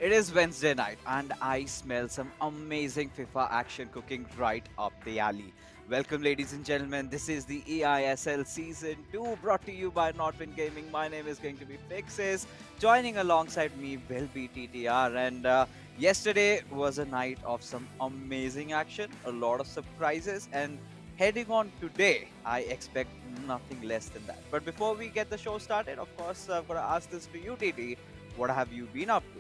It is Wednesday night, and I smell some amazing FIFA action cooking right up the alley. Welcome, ladies and gentlemen. This is the eISL Season 2 brought to you by Notwin Gaming. My name is going to be Fixes. Joining alongside me will be TTR. And yesterday was a night of some amazing action, a lot of surprises, and heading on today, I expect nothing less than that. But before we get the show started, of course, I'm going to ask this to you, TT. What have you been up to?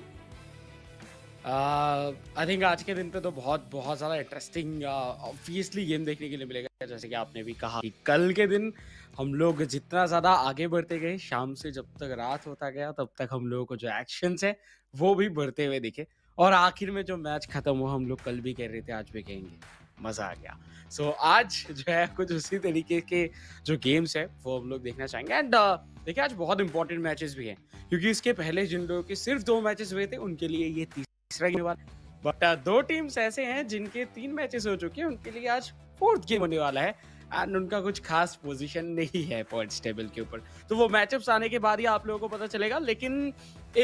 I think आज के दिन पे तो बहुत बहुत ज़्यादा interesting obviously game देखने के लिए मिलेगा। जैसे कि आपने भी कहा कि कल के दिन हम लोग जितना ज़्यादा आगे बढ़ते गए, शाम से जब तक रात होता गया तब तक हम लोगों को जो एक्शंस है वो भी बढ़ते हुए दिखे, और आखिर में जो मैच खत्म हुआ हम लोग कल भी कह रहे थे आज भी कहेंगे। मजा आ गया। सो आज जो है कुछ उसी तरीके के जो गेम्स है वो हम लोग देखना चाहेंगे। एंड देखिए आज बहुत इंपॉर्टेंट मैचेस भी हैं, क्योंकि इसके पहले जिन लोगों के सिर्फ 2 मैचेस हुए थे उनके लिए ये तीसरा गेम होने वाला है। बट 2 टीम्स ऐसे हैं जिनके 3 मैचेस हो चुके हैं, उनके लिए आज 4th गेम होने वाला है। एंड उनका कुछ खास पोजीशन नहीं है पॉइंट्स टेबल के ऊपर। तो वो मैचअप्स आने के बाद ही आप लोगों को पता चलेगा। लेकिन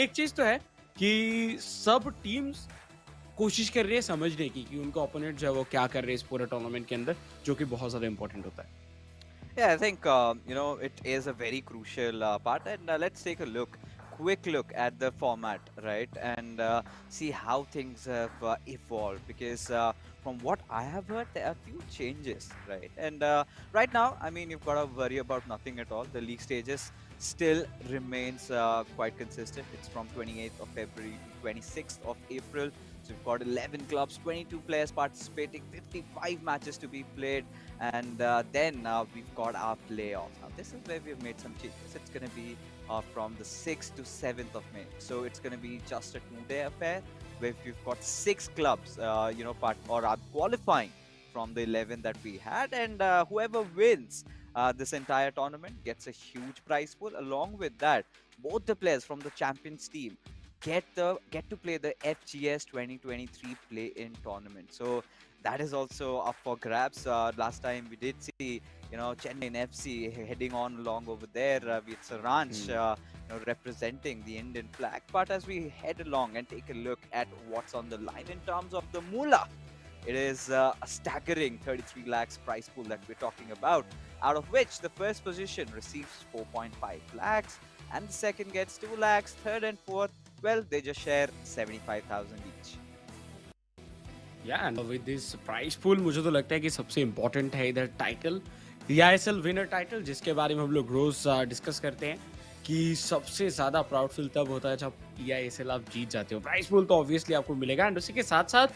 एक चीज तो है कि सब टीम्स कोशिश कर रही है समझने की कि उनका ओपोनेंट जो है वो क्या कर रहे हैं इस पूरे टूर्नामेंट के अंदर, जो कि बहुत ज्यादा इंपॉर्टेंट होता है। Yeah, I think it is a very crucial part, and let's take a quick look at the format, right, and see how things have evolved. Because from what I have heard, there are few changes, right, and right now, I mean, you've got to worry about nothing at all. The league stages still remains quite consistent. It's from 28th of February to 26th of April. So we've got 11 clubs, 22 players participating, 55 matches to be played, and then we've got our playoffs. Now this is where we've made some changes. It's going to be from the 6th to 7th of May. So it's going to be just a 2-day affair where we've got 6 clubs, part or are qualifying from the 11 that we had, and whoever wins this entire tournament gets a huge prize pool. Along with that, both the players from the champions team get to play the FGS 2023 play-in tournament. So that is also up for grabs. Last time we did see, Chennai FC heading on along over there with Saransh, hmm. representing the Indian flag. But as we head along and take a look at what's on the line in terms of the moolah, it is a staggering 33 lakhs prize pool that we're talking about, out of which the first position receives 4.5 lakhs, and the second gets 2 lakhs, third and fourth, well, they just share 75,000 each. या and with this price pool मुझे तो लगता है कि सबसे important है इधर title, eISL winner title, जिसके बारे में हम लोग रोज डिस्कस करते हैं कि सबसे ज्यादा प्राउड फील तब होता है जब eISL आप जीत जाते हो। प्राइस पूल तो ऑब्वियसली आपको मिलेगा, एंड उसी के साथ साथ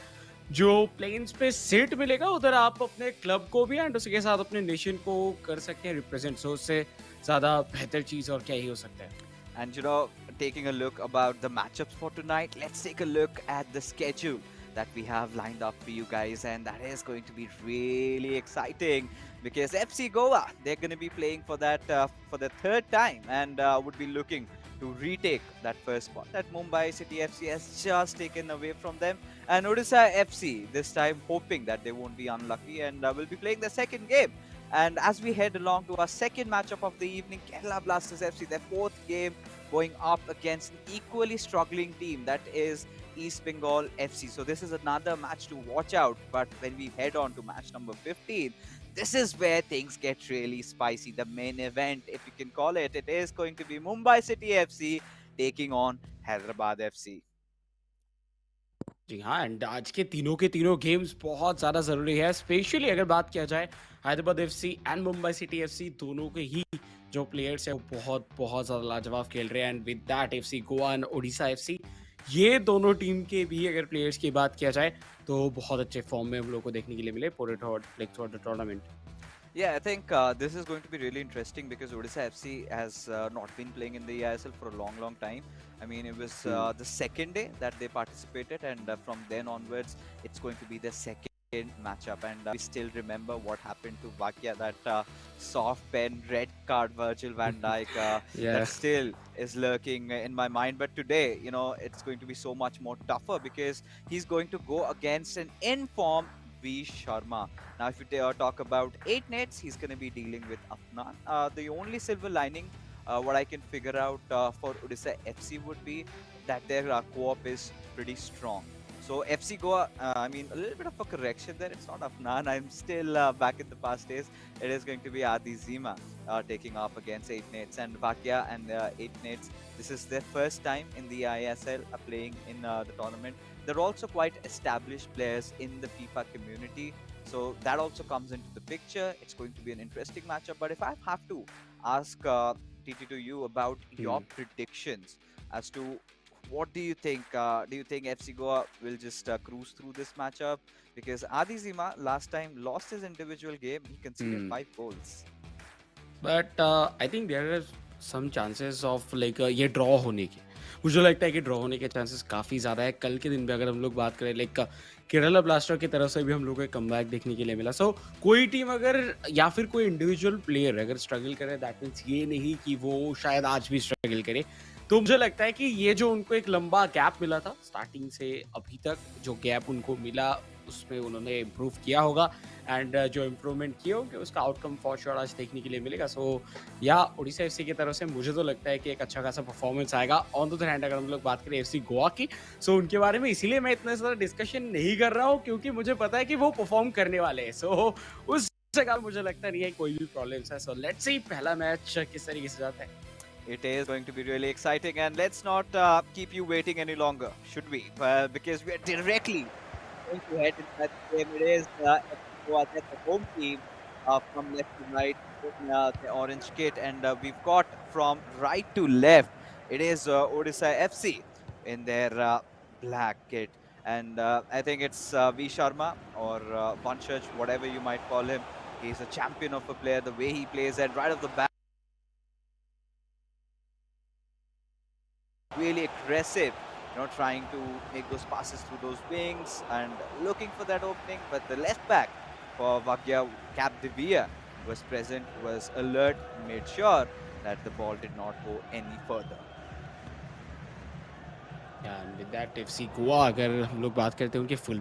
जो प्लेन्स पे सीट मिलेगा उधर आप अपने क्लब को भी एंड उसी के साथ अपने नेशन को कर सकते हैं रिप्रेजेंट। सो उससे ज्यादा बेहतर चीज और क्या ही हो सकता है। And taking a look about the matchups for tonight, let's take a look at the schedule that we have lined up for you guys, and that is going to be really exciting because FC Goa, they're going to be playing for that for the third time, and would be looking to retake that first spot that Mumbai City FC has just taken away from them, and Odisha FC this time hoping that they won't be unlucky and will be playing the second game. And as we head along to our second matchup of the evening, Kerala Blasters FC, their fourth game, going up against an equally struggling team, that is East Bengal FC. So this is another match to watch out. But when we head on to match number 15, this is where things get really spicy. The main event, if you can call it, it is going to be Mumbai City FC taking on Hyderabad FC. जी हाँ, and आज के तीनों games बहुत ज़्यादा ज़रूरी है, specially अगर बात किया जाए Hyderabad FC and Mumbai city FC, दोनों के ही जो प्लेयर्स हैं वो बहुत बहुत ज़्यादा लाजवाब खेल रहे हैं। And with that FC Goa and Odisha FC, ये दोनों टीम के भी अगर प्लेयर्स की बात किया जाए तो बहुत अच्छे फॉर्म में हम लोग को देखने के लिए मिले पूरे through the tournament. Yeah, I think this is going to be really interesting because Odisha FC has not been playing in the eISL for a long, long time. I mean, it was the second day that they participated, and from then onwards, it's going to be the second matchup. And we still remember what happened to Vakya, that soft pen, red card, Virgil van Dijk, Yeah. that still is lurking in my mind. But today, it's going to be so much more tougher because he's going to go against an in-form V. Sharma. Now, if you talk about 8 nets, he's going to be dealing with Afnan. The only silver lining, what I can figure out for Odisha FC would be that their co-op is pretty strong. So FC Goa, I mean, a little bit of a correction there. It's not Afnan. I'm still back in the past days. It is going to be Adi Zima taking off against 8 nets, and Vakya and 8 nets. This is their first time in the ISL playing in the tournament. They're also quite established players in the FIFA community. So that also comes into the picture. It's going to be an interesting matchup. But if I have to ask TT to you about your predictions as to what do you think? Do you think FC Goa will just cruise through this matchup? Because Adi Zima last time lost his individual game. He conceded 5 goals. But I think there are some chances of like ये draw होने के, मुझे लगता है कि draw होने के chances काफ़ी ज़्यादा है। कल के दिन भी अगर हम लोग बात करें लाइक केरला ब्लास्टर की तरफ से भी हम लोग को एक कमबैक देखने के लिए मिला। सो कोई टीम अगर या फिर कोई इंडिविजुअल प्लेयर अगर स्ट्रगल करे दैट मीन्स ये नहीं कि वो शायद आज भी स्ट्रगल करे। तो मुझे लगता है कि ये जो उनको एक लंबा गैप मिला था स्टार्टिंग से अभी तक, जो गैप उनको मिला उसमें उन्होंने इम्प्रूव किया होगा एंड जो इम्प्रूवमेंट किए होंगे उसका आउटकम फॉर श्योर आज देखने के लिए मिलेगा। सो या ओडिशा एफसी की तरफ से मुझे तो लगता है कि एक अच्छा खासा परफॉर्मेंस आएगा। ऑन द अदर हैंड अगर हम लोग बात करें एफसी गोवा की, सो उनके बारे में इसीलिए मैं इतना ज़्यादा डिस्कशन नहीं कर रहा हूँ क्योंकि मुझे पता है कि वो परफॉर्म करने वाले हैं। सो उस जगह मुझे लगता नहीं है कोई भी प्रॉब्लम्स है। सो लेट्स सी पहला मैच किस तरीके से जाता है। It is going to be really exciting, and let's not keep you waiting any longer, should we? Because we are directly going to head into that game. It is FC Goa, that's the home team from left to right in the orange kit, and we've got from right to left. It is Odisha FC in their black kit, and I think it's V Sharma or Vanshaj, whatever you might call him. He's a champion of a player. The way he plays, and right off the bat, really aggressive, trying to make those passes through those wings and looking for that opening. But the left back for Vagya Capdevia was present, was alert, made sure that the ball did not go any further. And with that FC Goa अगर हम लोग बात करते हैं उनके full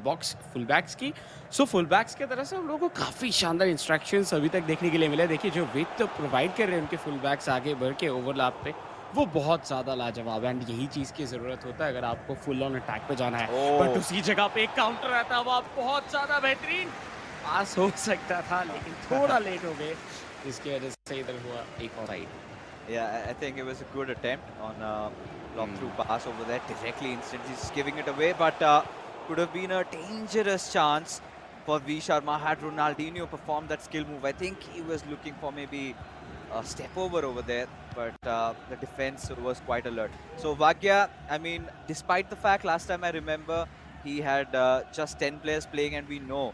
backs की, so full backs की तरफ से हम लोगों को काफ़ी शानदार इंस्ट्रक्शंस अभी तक देखने के लिए मिले। देखिए जो विथ प्रोवाइड कर रहे हैं उनके फुल बैक्स आगे बढ़ के ओवरलैप पे, वो बहुत ज़्यादा लाजवाब है एंड यही चीज़ की ज़रूरत होता है अगर आपको फुल ऑन अटैक पे जाना है। बट उसी जगह पे एक काउंटर रहता है, वो बहुत ज़्यादा बेहतरीन पास हो सकता था लेकिन थोड़ा लेट हो गए, जिसकी वजह से इधर हुआ एक और right. Yeah, I think it was a good attempt on a block-through pass over there, directly, instantly just giving it away. But could have been a dangerous chance for V Sharma had Ronaldinho performed that skill move. I think he was looking for maybe a step over there, but the defense was quite alert. So Vagya, I mean, despite the fact last time I remember he had just 10 players playing, and we know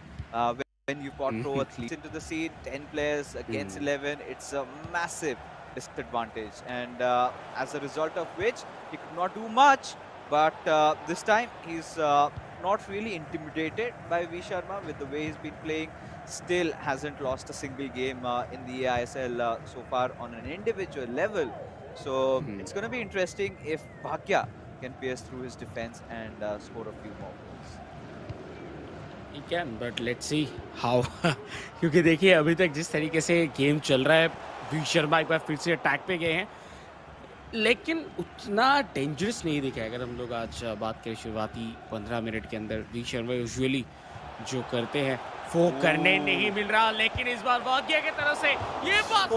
when you got throw athletes into the scene, 10 players against 11, it's a massive disadvantage, and as a result of which he could not do much. But this time he's not really intimidated by V Sharma with the way he's been playing. Still hasn't lost a single game in the eISL so far on an individual level. So it's going to be interesting if Bhagya can pierce through his defense and score a few more goals. He can, but let's see how क्योंकि देखिए अभी तक जिस तरीके से game चल रहा है, वी शर्मा एक बार फिर से अटैक पे गए हैं लेकिन उतना डेंजरस नहीं दिखा है। अगर हम लोग आज बात करें शुरुआती 15 मिनट के अंदर, वी शर्मा यूजुअली जो करते हैं वो करने नहीं मिल रहा, लेकिन इस बार भाग्य की तरफ से ये बात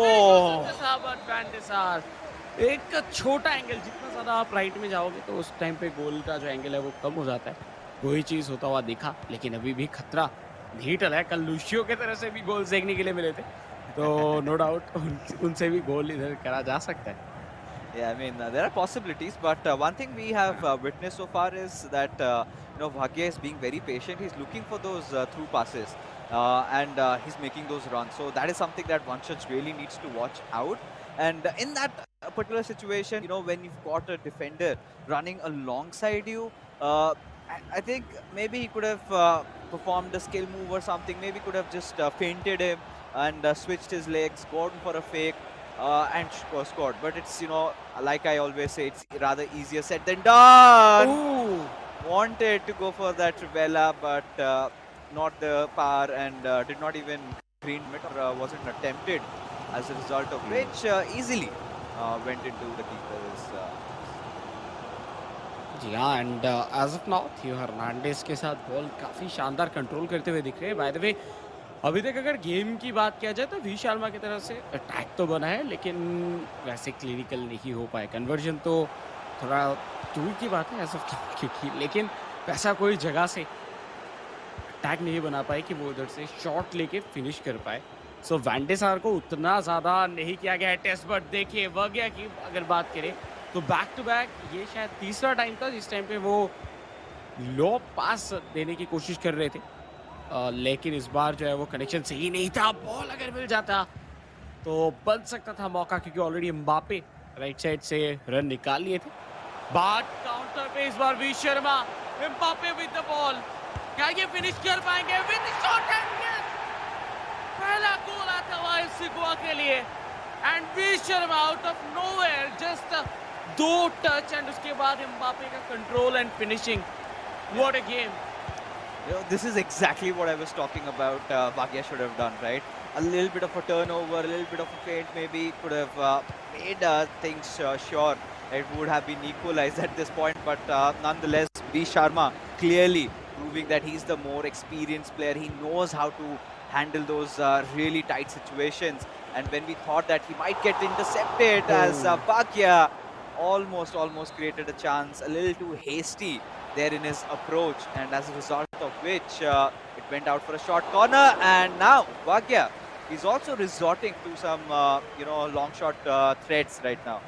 एक छोटा एंगल, जितना ज़्यादा आप राइट में जाओगे तो उस टाइम पे गोल का जो एंगल है वो कम हो जाता है। वही चीज़ होता हुआ दिखा, लेकिन अभी भी खतरा नहीं टला है। कल लूशियो की तरफ से भी गोल्स देखने के लिए मिले थे, तो नो डाउट उनसे भी गोल इधर करा जा सकता है। Yeah, I mean, there are possibilities, but one thing we have witnessed so far is that Bhagya is being very patient. He's looking for those through passes, and he's making those runs. So that is something that Vanshaj really needs to watch out. And in that particular situation, when you've got a defender running alongside you, I think maybe he could have performed a skill move or something. Maybe could have just feinted him and switched his legs, gone for a fake. And scored. But it's, like I always say, it's rather easier said than done. Ooh. Wanted to go for that Trivella, but not the power, and did not even green it, or wasn't attempted, as a result of which easily went into the keeper's. जी हाँ, and as of now थियो Hernandez के साथ ball काफ़ी शानदार control करते हुए दिख रहे हैं। बाय द वे अभी तक अगर गेम की बात किया जाए तो वी शर्मा की तरफ से अटैक तो बना है, लेकिन वैसे क्लिनिकल नहीं हो पाए। कन्वर्जन तो थोड़ा दूर की बात है एज ऑफ क्योंकि, लेकिन वैसा कोई जगह से अटैक नहीं बना पाए कि वो उधर से शॉट लेके फिनिश कर पाए। सो वैंडेसार को उतना ज़्यादा नहीं किया गया है टेस्ट, बट देखिए वगैया की अगर बात करें तो बैक टू बैक ये शायद तीसरा टाइम था जिस टाइम पे वो लो पास देने की कोशिश कर रहे थे, लेकिन इस बार जो है वो कनेक्शन सही नहीं था। बॉल अगर मिल जाता तो बन सकता था मौका, क्योंकि ऑलरेडी एम्बापे राइट साइड से रन निकाल लिए थे। But counter पे इस बार वी शर्मा, एम्बापे with the ball. क्या ये फिनिश कर पाएंगे with the shot and yes! पहला गोल आता हुआ FC गोवा के लिए. And V Sharma out of nowhere just दो टच and उसके बाद एम्बापे का control and finishing. What a game! This is exactly what I was talking about. Bhagia should have done, right? A little bit of a turnover, a little bit of a feint, maybe could have made things sure it would have been equalized at this point. But nonetheless, B. Sharma clearly proving that he's the more experienced player. He knows how to handle those really tight situations. And when we thought that he might get intercepted, as Bhagia almost created a chance, a little too hasty there in his approach, and as a result of which it went out for a short corner. And now Bhagia is also resorting to some long shot threats right now.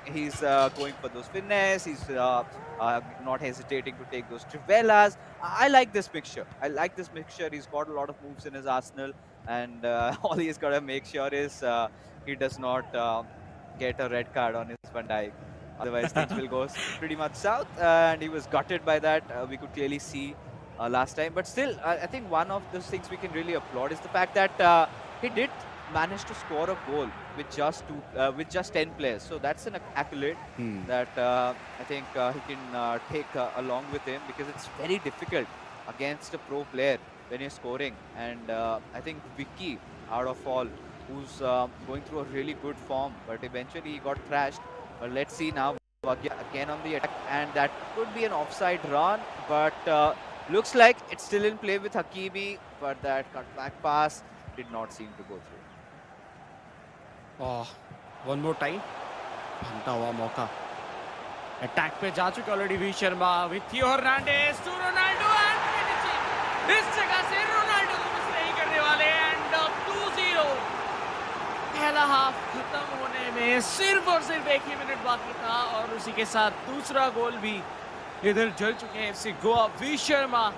He's going for those finesse. He's not hesitating to take those trivelas. I like this mixture. He's got a lot of moves in his arsenal, and all he's got to make sure is he does not get a red card on his Van Dijk. Otherwise, things will go pretty much south. And he was gutted by that. We could clearly see last time. But still, I think one of those things we can really applaud is the fact that he did manage to score a goal with just 10 players. So that's an accolade that I think he can take along with him, because it's very difficult against a pro player when you're scoring. And I think Vicky, out of all, who's going through a really good form, but eventually he got thrashed. But let's see now, again on the attack, and that could be an offside run, but looks like it's still in play with Hakimi, but that cutback pass did not seem to go through. One more time, बनता हुआ मौका. Attack पे जा चुके already V Sharma with Theo Hernandez to Ronaldo and finishing. इस जगह से Ronaldo को मिस नहीं करने वाले and 2-0. पहला हाफ खत्म होने में सिर्फ और सिर्फ एक ही मिनट बाकी था, और उसी के साथ दूसरा गोल भी इधर जल चुके हैं एफसी गोवा. वी शर्मा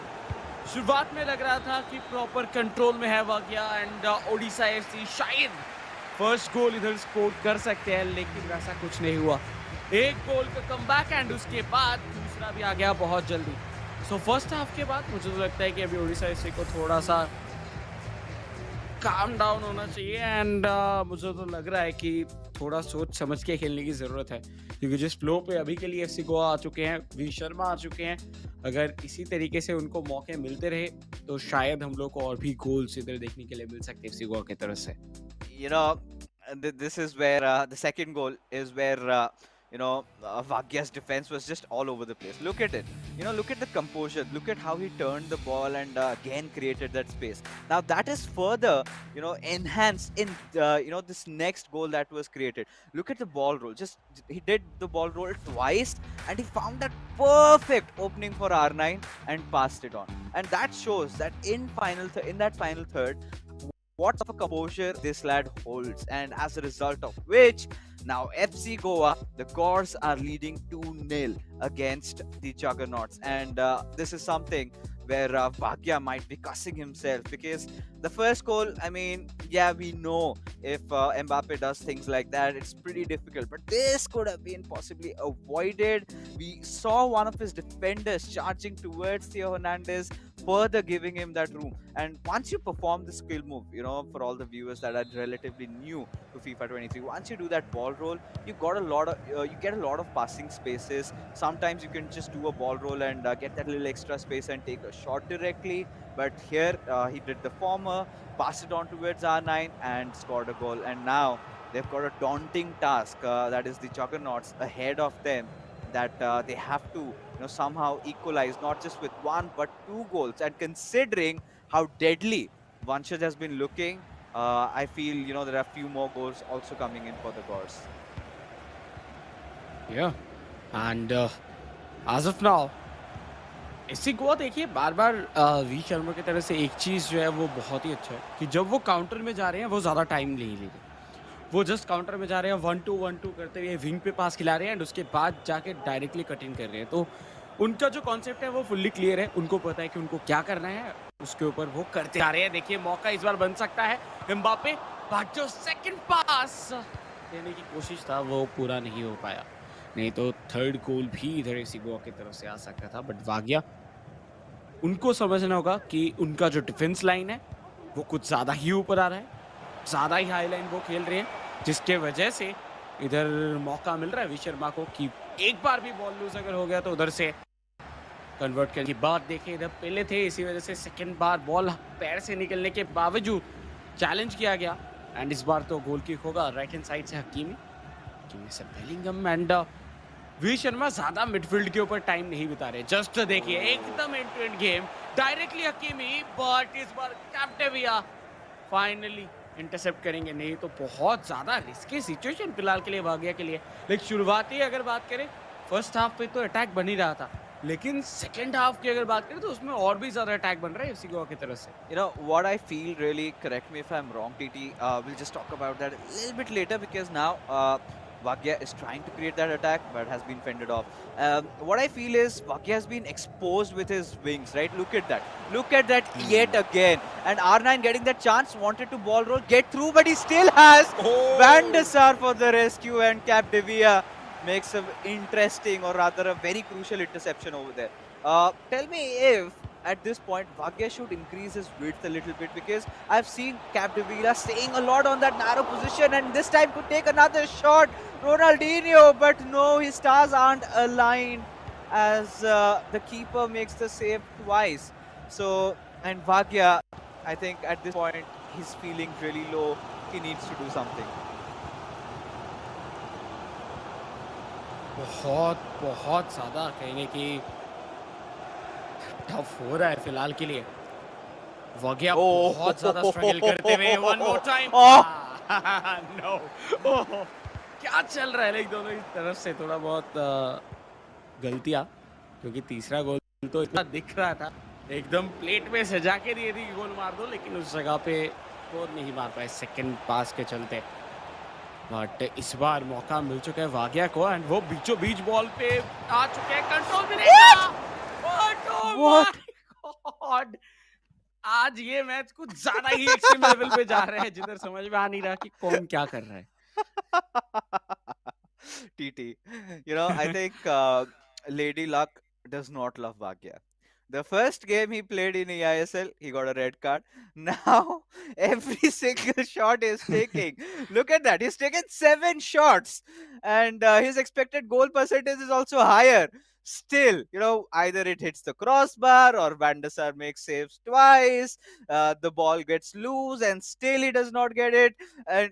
शुरुआत में लग रहा था कि प्रॉपर कंट्रोल में है वागिया, एंड ओडिशा एफसी शायद फर्स्ट गोल इधर स्कोर कर सकते हैं, लेकिन वैसा कुछ नहीं हुआ. एक गोल का कमबैक एंड उसके बाद दूसरा भी आ गया बहुत जल्दी. सो फर्स्ट हाफ के बाद मुझे तो लगता है कि अभी ओडिशा एफसी को थोड़ा सा काम डाउन होना चाहिए, एंड मुझे तो लग रहा है कि थोड़ा सोच समझ के खेलने की ज़रूरत है, क्योंकि जिस फ्लो पे अभी के लिए एफसी गोवा आ चुके हैं, वी शर्मा आ चुके हैं, अगर इसी तरीके से उनको मौके मिलते रहे तो शायद हम लोग को और भी गोल्स इधर देखने के लिए मिल सकते हैं एफसी गोवा की तरफ से. This is where the second goal is where Vagia's defense was just all over the place. Look at it. Look at the composure. Look at how he turned the ball and again created that space. Now that is further, enhanced in this next goal that was created. Look at the ball roll. He did the ball roll twice, and he found that perfect opening for R9 and passed it on. And that shows that in that final third, what of a composure this lad holds, and as a result of which, now FC Goa, the Gors are leading 2-0 against the Juggernauts. And this is something where Bhagia might be cussing himself, because the first goal, I mean, yeah, we know if Mbappe does things like that, it's pretty difficult. But this could have been possibly avoided. We saw one of his defenders charging towards Theo Hernandez, further giving him that room. And once you perform the skill move, for all the viewers that are relatively new to FIFA 23, once you do that ball roll, you get a lot of passing spaces. Sometimes you can just do a ball roll and get that little extra space and take a shot directly. But here he did the former, passed it on towards R9 and scored a goal. And now they've got a daunting task, that is the Juggernauts ahead of them, that they have to somehow equalize, not just with one but two goals. And considering how deadly Vanshaj has been looking, I feel there are a few more goals also coming in for the Gors. Yeah, and as of now, FC Goa देखिए बार बार वी शर्मा की तरह से एक चीज़ जो है वो बहुत ही अच्छा है कि जब वो काउंटर में जा रहे हैं वो ज़्यादा टाइम नहीं ले रहे, वो जस्ट काउंटर में जा रहे हैं 1-2 करते हुए विंग पे पास खिला रहे हैं एंड उसके बाद जाके डायरेक्टली कट इन कर रहे हैं. तो उनका जो कॉन्सेप्ट है वो फुल्ली क्लियर है, उनको पता है कि उनको क्या करना है, उसके ऊपर वो करते आ रहे हैं. देखिए मौका इस बार बन सकता है एम्बापे, बट जो सेकंड पास देने की कोशिश था वो पूरा नहीं हो पाया. नहीं तो थर्ड गोल भी इधर एफसी गोवा की तरफ से आ सकता था। बट वागिया, उनको समझना होगा कि उनका जो डिफेंस लाइन है वो कुछ ज्यादा ही ऊपर आ रहा है, ज्यादा ही हाई लाइन वो खेल रहे हैं, जिसके वजह से इधर मौका मिल रहा है विश्व शर्मा को कि एक बार भी बॉल लूज अगर हो गया तो उधर से कन्वर्ट करने की बात देखें। इधर पहले थे, इसी वजह से सेकंड बार बॉल पैर से निकलने के बावजूद चैलेंज किया गया। एंड इस बार तो गोल किक होगा राइट हैंड साइड से हकीमी, हकीमी से बेलिंगम। एंड वी शर्मा ज्यादा मिडफील्ड के ऊपर टाइम नहीं बिता रहे। जस्ट देखिए एकदम end to end game, directly Hakimi, but इस बार कैप्टेविया फाइनली इंटरसेप्ट करेंगे। नहीं तो बहुत ज्यादा रिस्की सिचुएशन फिलहाल के लिए भाग्य के लिए। लेकिन शुरुआती अगर बात करें, फर्स्ट हाफ पे तो अटैक बन ही रहा था, लेकिन सेकंड हाफ की अगर बात करें तो उसमें और भी ज्यादा अटैक बन रहा है एफसी गोवा की तरफ से। You know what I feel really, correct me if I'm wrong, TT. We'll just talk about that a little bit later because now Wagya is trying to create that attack but has been fended off. What I feel is Wagya has been exposed with his wings, right? Look at that. Look at that yet again. And R9 getting that chance, wanted to ball roll, get through, but he still has Van der Sar for the rescue, and Cap Devia makes an interesting, or rather a very crucial interception over there. Tell me if at this point Bhagya should increase his width a little bit, because I've seen Capdevila staying a lot on that narrow position and this time could take another shot, Ronaldinho, but no, his stars aren't aligned as the keeper makes the save twice. So, and Bhagya, I think at this point he's feeling really low, he needs to do something. बहुत बहुत ज्यादा कहने की tough हो रहा है फिलहाल के लिए। वगिया बहुत ज्यादा स्ट्रगल करते हुए, वन मोर टाइम, नो, क्या चल रहा है लाइक दोनों की तरफ से थोड़ा बहुत गलतियां, क्योंकि तीसरा गोल तो इतना दिख रहा था, एकदम प्लेट में सजा के दिए थी कि गोल मार दो, लेकिन उस जगह पे गोल नहीं मार पाए सेकंड पास के चलते। बट इस बार मौका मिल चुका है वागिया को, एंड वो बीचों बीच बॉल पे आ चुके हैं, कंट्रोल मिलेगा। What? गॉड, आज ये मैच कुछ ज्यादा ही एक्सट्रीम लेवल पे जा रहे हैं, जिधर समझ में आ नहीं रहा कि कौन क्या कर रहा है। TT, I think Lady Luck does not love Bhagya. The first game he played in eISL, he got a red card. Now, every single shot he's taking. Look at that. He's taken 7 shots. And his expected goal percentage is also higher. Still, either it hits the crossbar or Van der Sar makes saves twice. The ball gets loose and still he does not get it. And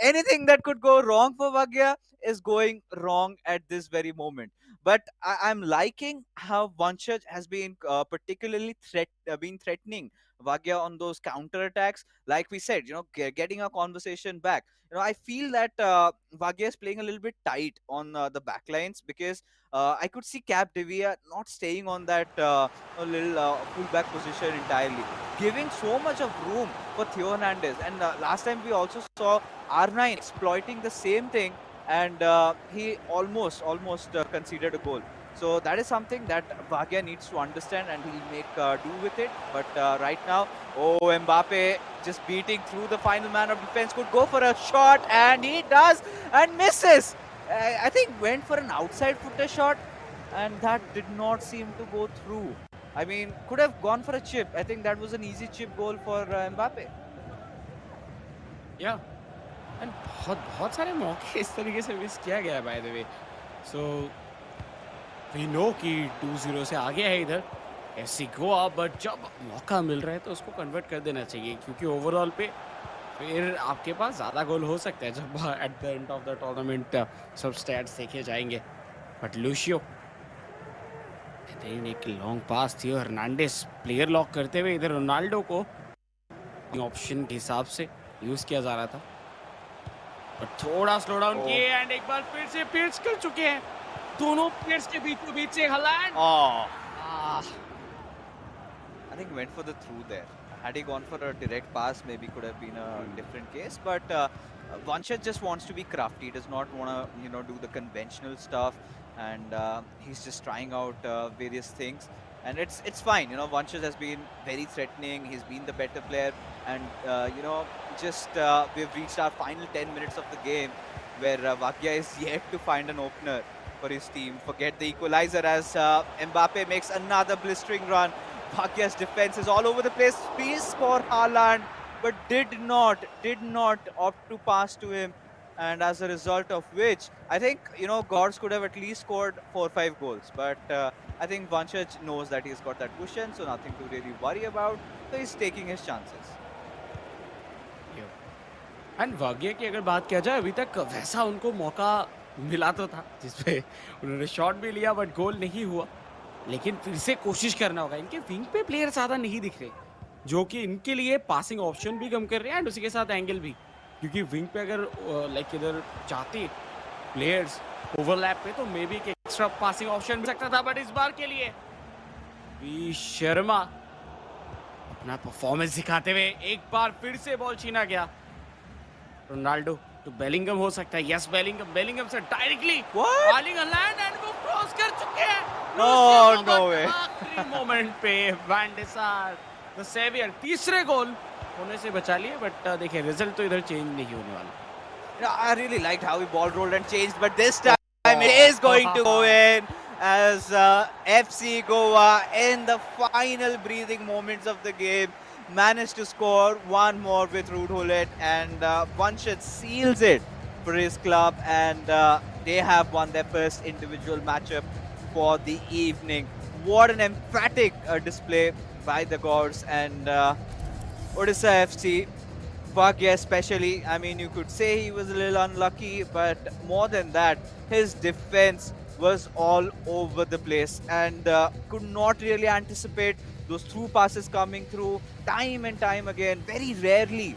anything that could go wrong for Bhagya is going wrong at this very moment. But I'm liking how Vanchaj has been particularly been threatening Vagya on those counter attacks. Like we said, getting a conversation back. I feel that Vagya is playing a little bit tight on the back lines, because I could see Cap Devia not staying on that little fullback position entirely, giving so much of room for Theo Hernandez. And last time we also saw R9 exploiting the same thing, and he almost conceded a goal. So that is something that Bhagya needs to understand, and he'll make do with it. But right now, Mbappe just beating through the final man of defense, could go for a shot, and he does, and misses. I think went for an outside footer shot, and that did not seem to go through. I mean, could have gone for a chip. I think that was an easy chip goal for Mbappe. Yeah. And बहुत बहुत सारे मौके इस तरीके से miss किया गया है by the way. So we know कि 2-0 से आगे है इधर एफसी गोवा, बट जब मौका मिल रहा है तो उसको कन्वर्ट कर देना चाहिए, क्योंकि ओवरऑल पे फिर आपके पास ज़्यादा गोल हो सकता है जब at the end of the tournament सब स्टैट्स देखे जाएंगे। बट लूशियो, एक लॉन्ग पास थी, हर्नांडेस प्लेयर लॉक करते हुए इधर रोनाल्डो को ऑप्शन के हिसाब से यूज़ किया जा रहा था, बट थोड़ा स्लो डाउन किए, एंड एक बार फिर से पियर्स कर चुके हैं, दोनों पियर्स के बीचों बीच से Holland. I think went for the through there. Had he gone for a direct pass, maybe could have been a different case. But Vanchad just wants to be crafty. He does not want to, do the conventional stuff, and he's just trying out various things. And it's fine. Vanchad has been very threatening. He's been the better player, and we've reached our final 10 minutes of the game, where Vakya is yet to find an opener. for his team. Forget the equalizer as Mbappe makes another blistering run. Bhagia's defense is all over the place. Space for Haaland, but did not opt to pass to him. And as a result of which, I think, Gors could have at least scored 4 or 5 goals. But I think Vanchaj knows that he's got that cushion, so nothing to really worry about. So he's taking his chances. And वाग्या की अगर बात किया जाए अभी तक वैसा उनको मौका मिला तो था जिसपे उन्होंने शॉट भी लिया बट गोल नहीं हुआ लेकिन फिर से कोशिश करना होगा इनके विंग पे प्लेयर ज़्यादा नहीं दिख रहे जो कि इनके लिए पासिंग ऑप्शन भी कम कर रहे हैं एंड उसी के साथ एंगल भी क्योंकि विंग पे अगर लाइक इधर चाहते प्लेयर्स ओवरलैप पे तो मे बी एक एक्स्ट्रा पासिंग ऑप्शन मिल सकता था बट इस बार के लिए वी शर्मा अपना परफॉर्मेंस दिखाते हुए एक बार फिर से बॉल छीना गया रोनाल्डो तो बेलिंगम हो सकता है यस बेलिंगम से डायरेक्टली बॉलिंग लैंड एंड वो क्रॉस कर चुके हैं नो वे आखिरी मोमेंट पे वैन डे सार द सेवियर तीसरे गोल होने से बचा लिए बट देखिए रिजल्ट तो इधर चेंज नहीं होने वाला I really liked how he ball rolled and changed, but this time it is going to go in as FC Goa in the final breathing moments of the game managed to score one more with Ruud Gullit, and Vanchit seals it for his club, and they have won their first individual matchup for the evening. What an emphatic display by the Gors, and Odisha FC. Bhagia especially, I mean, you could say he was a little unlucky, but more than that, his defense was all over the place and could not really anticipate those through passes coming through time and time again. Very rarely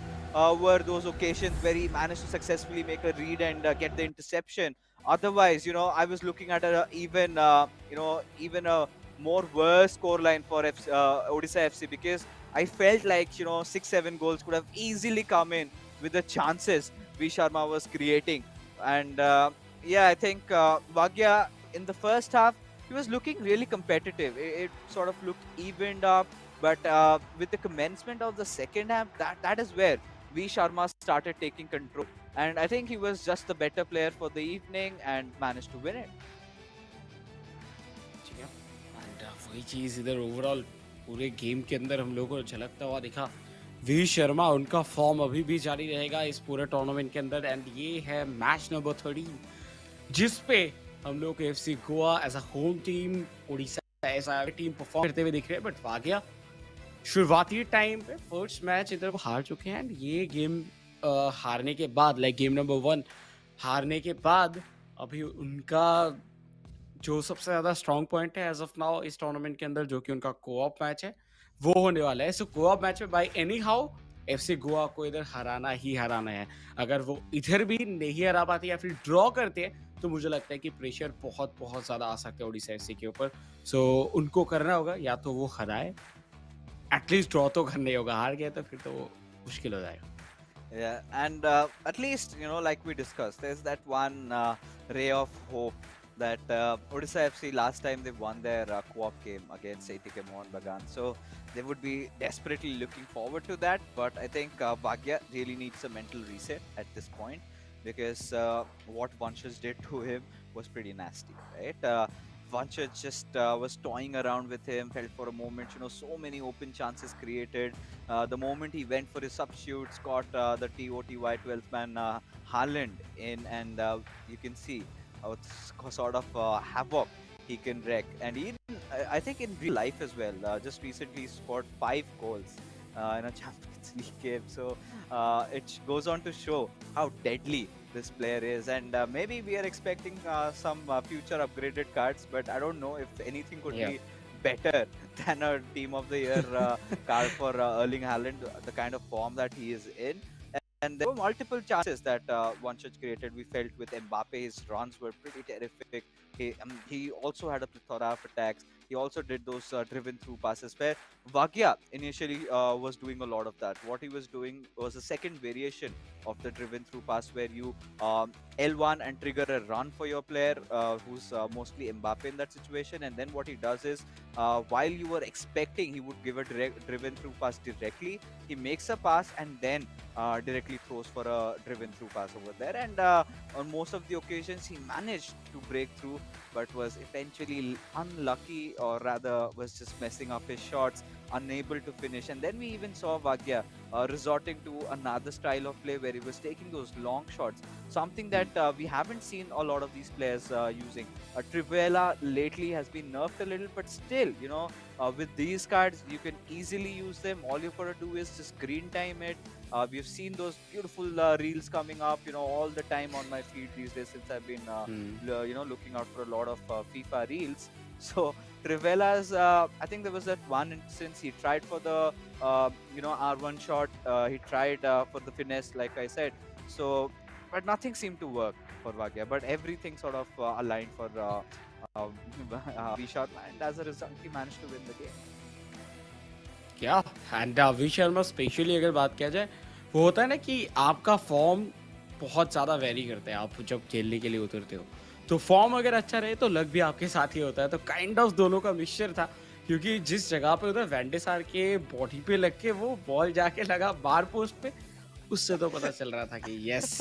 were those occasions where he managed to successfully make a read and get the interception. Otherwise, I was looking at even a more worse scoreline for Odisha FC, because I felt like 6-7 goals could have easily come in with the chances V Sharma was creating. And yeah, I think Bhagia in the first half he was looking really competitive. It sort of looked evened up, but with the commencement of the second half, that is where V Sharma started taking control. And I think he was just the better player for the evening and managed to win it. And वही चीज़ इधर overall पूरे game के अंदर हम लोगों को झलकता हुआ दिखा वी शर्मा उनका फॉर्म अभी भी जारी रहेगा इस पूरे टूर्नामेंट के अंदर एंड ये है मैच नंबर 13 जिस पे हम लोग FC Goa as a home team Odisha as a team perform करते हुए दिख रहे हैं बट वागया शुरुआती टाइम पे फर्स्ट मैच इधर वो हार चुके हैं एंड ये गेम हारने के बाद लाइक गेम नंबर 1 हारने के बाद अभी उनका जो सबसे ज़्यादा स्ट्रॉन्ग पॉइंट है एज ऑफ नाउ इस टूर्नामेंट के अंदर जो कि उनका कोऑप मैच है वो होने वाला है सो कोऑप मैच में by any how FC Goa को इधर हराना ही हराना है अगर वो इधर भी नहीं हरा पाते या फिर ड्रॉ करते हैं तो मुझे लगता है कि प्रेशर बहुत बहुत ज़्यादा आ सकता है ओडिशा एफसी के ऊपर सो उनको करना होगा या तो वो हराए एटलीस्ट ड्रॉ तो करना ही होगा हार गया तो फिर तो वो मुश्किल हो जाएगा Yeah, and at least, like we discussed, there's that one ray of hope that Odisha FC last time they won their co-op game against ATK Mohan Bagan. So they would be desperately looking forward to that. But I think Bhagia really needs a mental reset at this point, because what Vanchas did to him was pretty nasty, right? Vanchas just was toying around with him, felt for a moment, so many open chances created. The moment he went for his substitutes, got the TOTY 12th man Haaland in, and you can see sort of havoc he can wreak. And even I think in real life as well, just recently scored 5 goals in a Champions League game. So it goes on to show how deadly this player is, and maybe we are expecting some future upgraded cards, but I don't know if anything could be better than a team of the year card for Erling Haaland, the kind of form that he is in. And there were multiple chances that Vanchaj created. We felt with Mbappe, his runs were pretty terrific. He also had a plethora of attacks. He also did those driven through passes where Vagia initially was doing a lot of that. What he was doing was a second variation of the driven through pass where you L1 and trigger a run for your player, who's mostly Mbappe in that situation. And then what he does is, while you were expecting he would give a direct driven through pass directly, he makes a pass and then directly throws for a driven through pass over there. And on most of the occasions, he managed to break through, but was eventually unlucky, or rather, was just messing up his shots, unable to finish. And then we even saw Vagya resorting to another style of play where he was taking those long shots, something that we haven't seen a lot of these players using. Trivela lately has been nerfed a little, but still, with these cards, you can easily use them. All you've got to do is just green time it. We've seen those beautiful reels coming up, all the time on my feed these days, since I've been, looking out for a lot of FIFA reels. So Trivela's, I think there was that one instance he tried for the, R1 shot. He tried for the finesse, like I said. So, but nothing seemed to work for Vagya. But everything sort of aligned for V Sharma, and as a result, he managed to win the game. क्या and we Sharma specially अगर बात किया जाए, वो होता है ना कि आपका फॉर्म बहुत ज़्यादा वेरी करता है आप जब खेलने के लिए उतरते हो, तो फॉर्म अगर अच्छा रहे तो लक भी आपके साथ ही होता है। तो काइंड ऑफ दोनों का मिक्सचर था, क्योंकि जिस जगह पे उधर वेंडेसार के बॉडी पे लग के वो बॉल जाके लगा बार पोस्ट पे, उससे तो पता चल रहा था कि यस,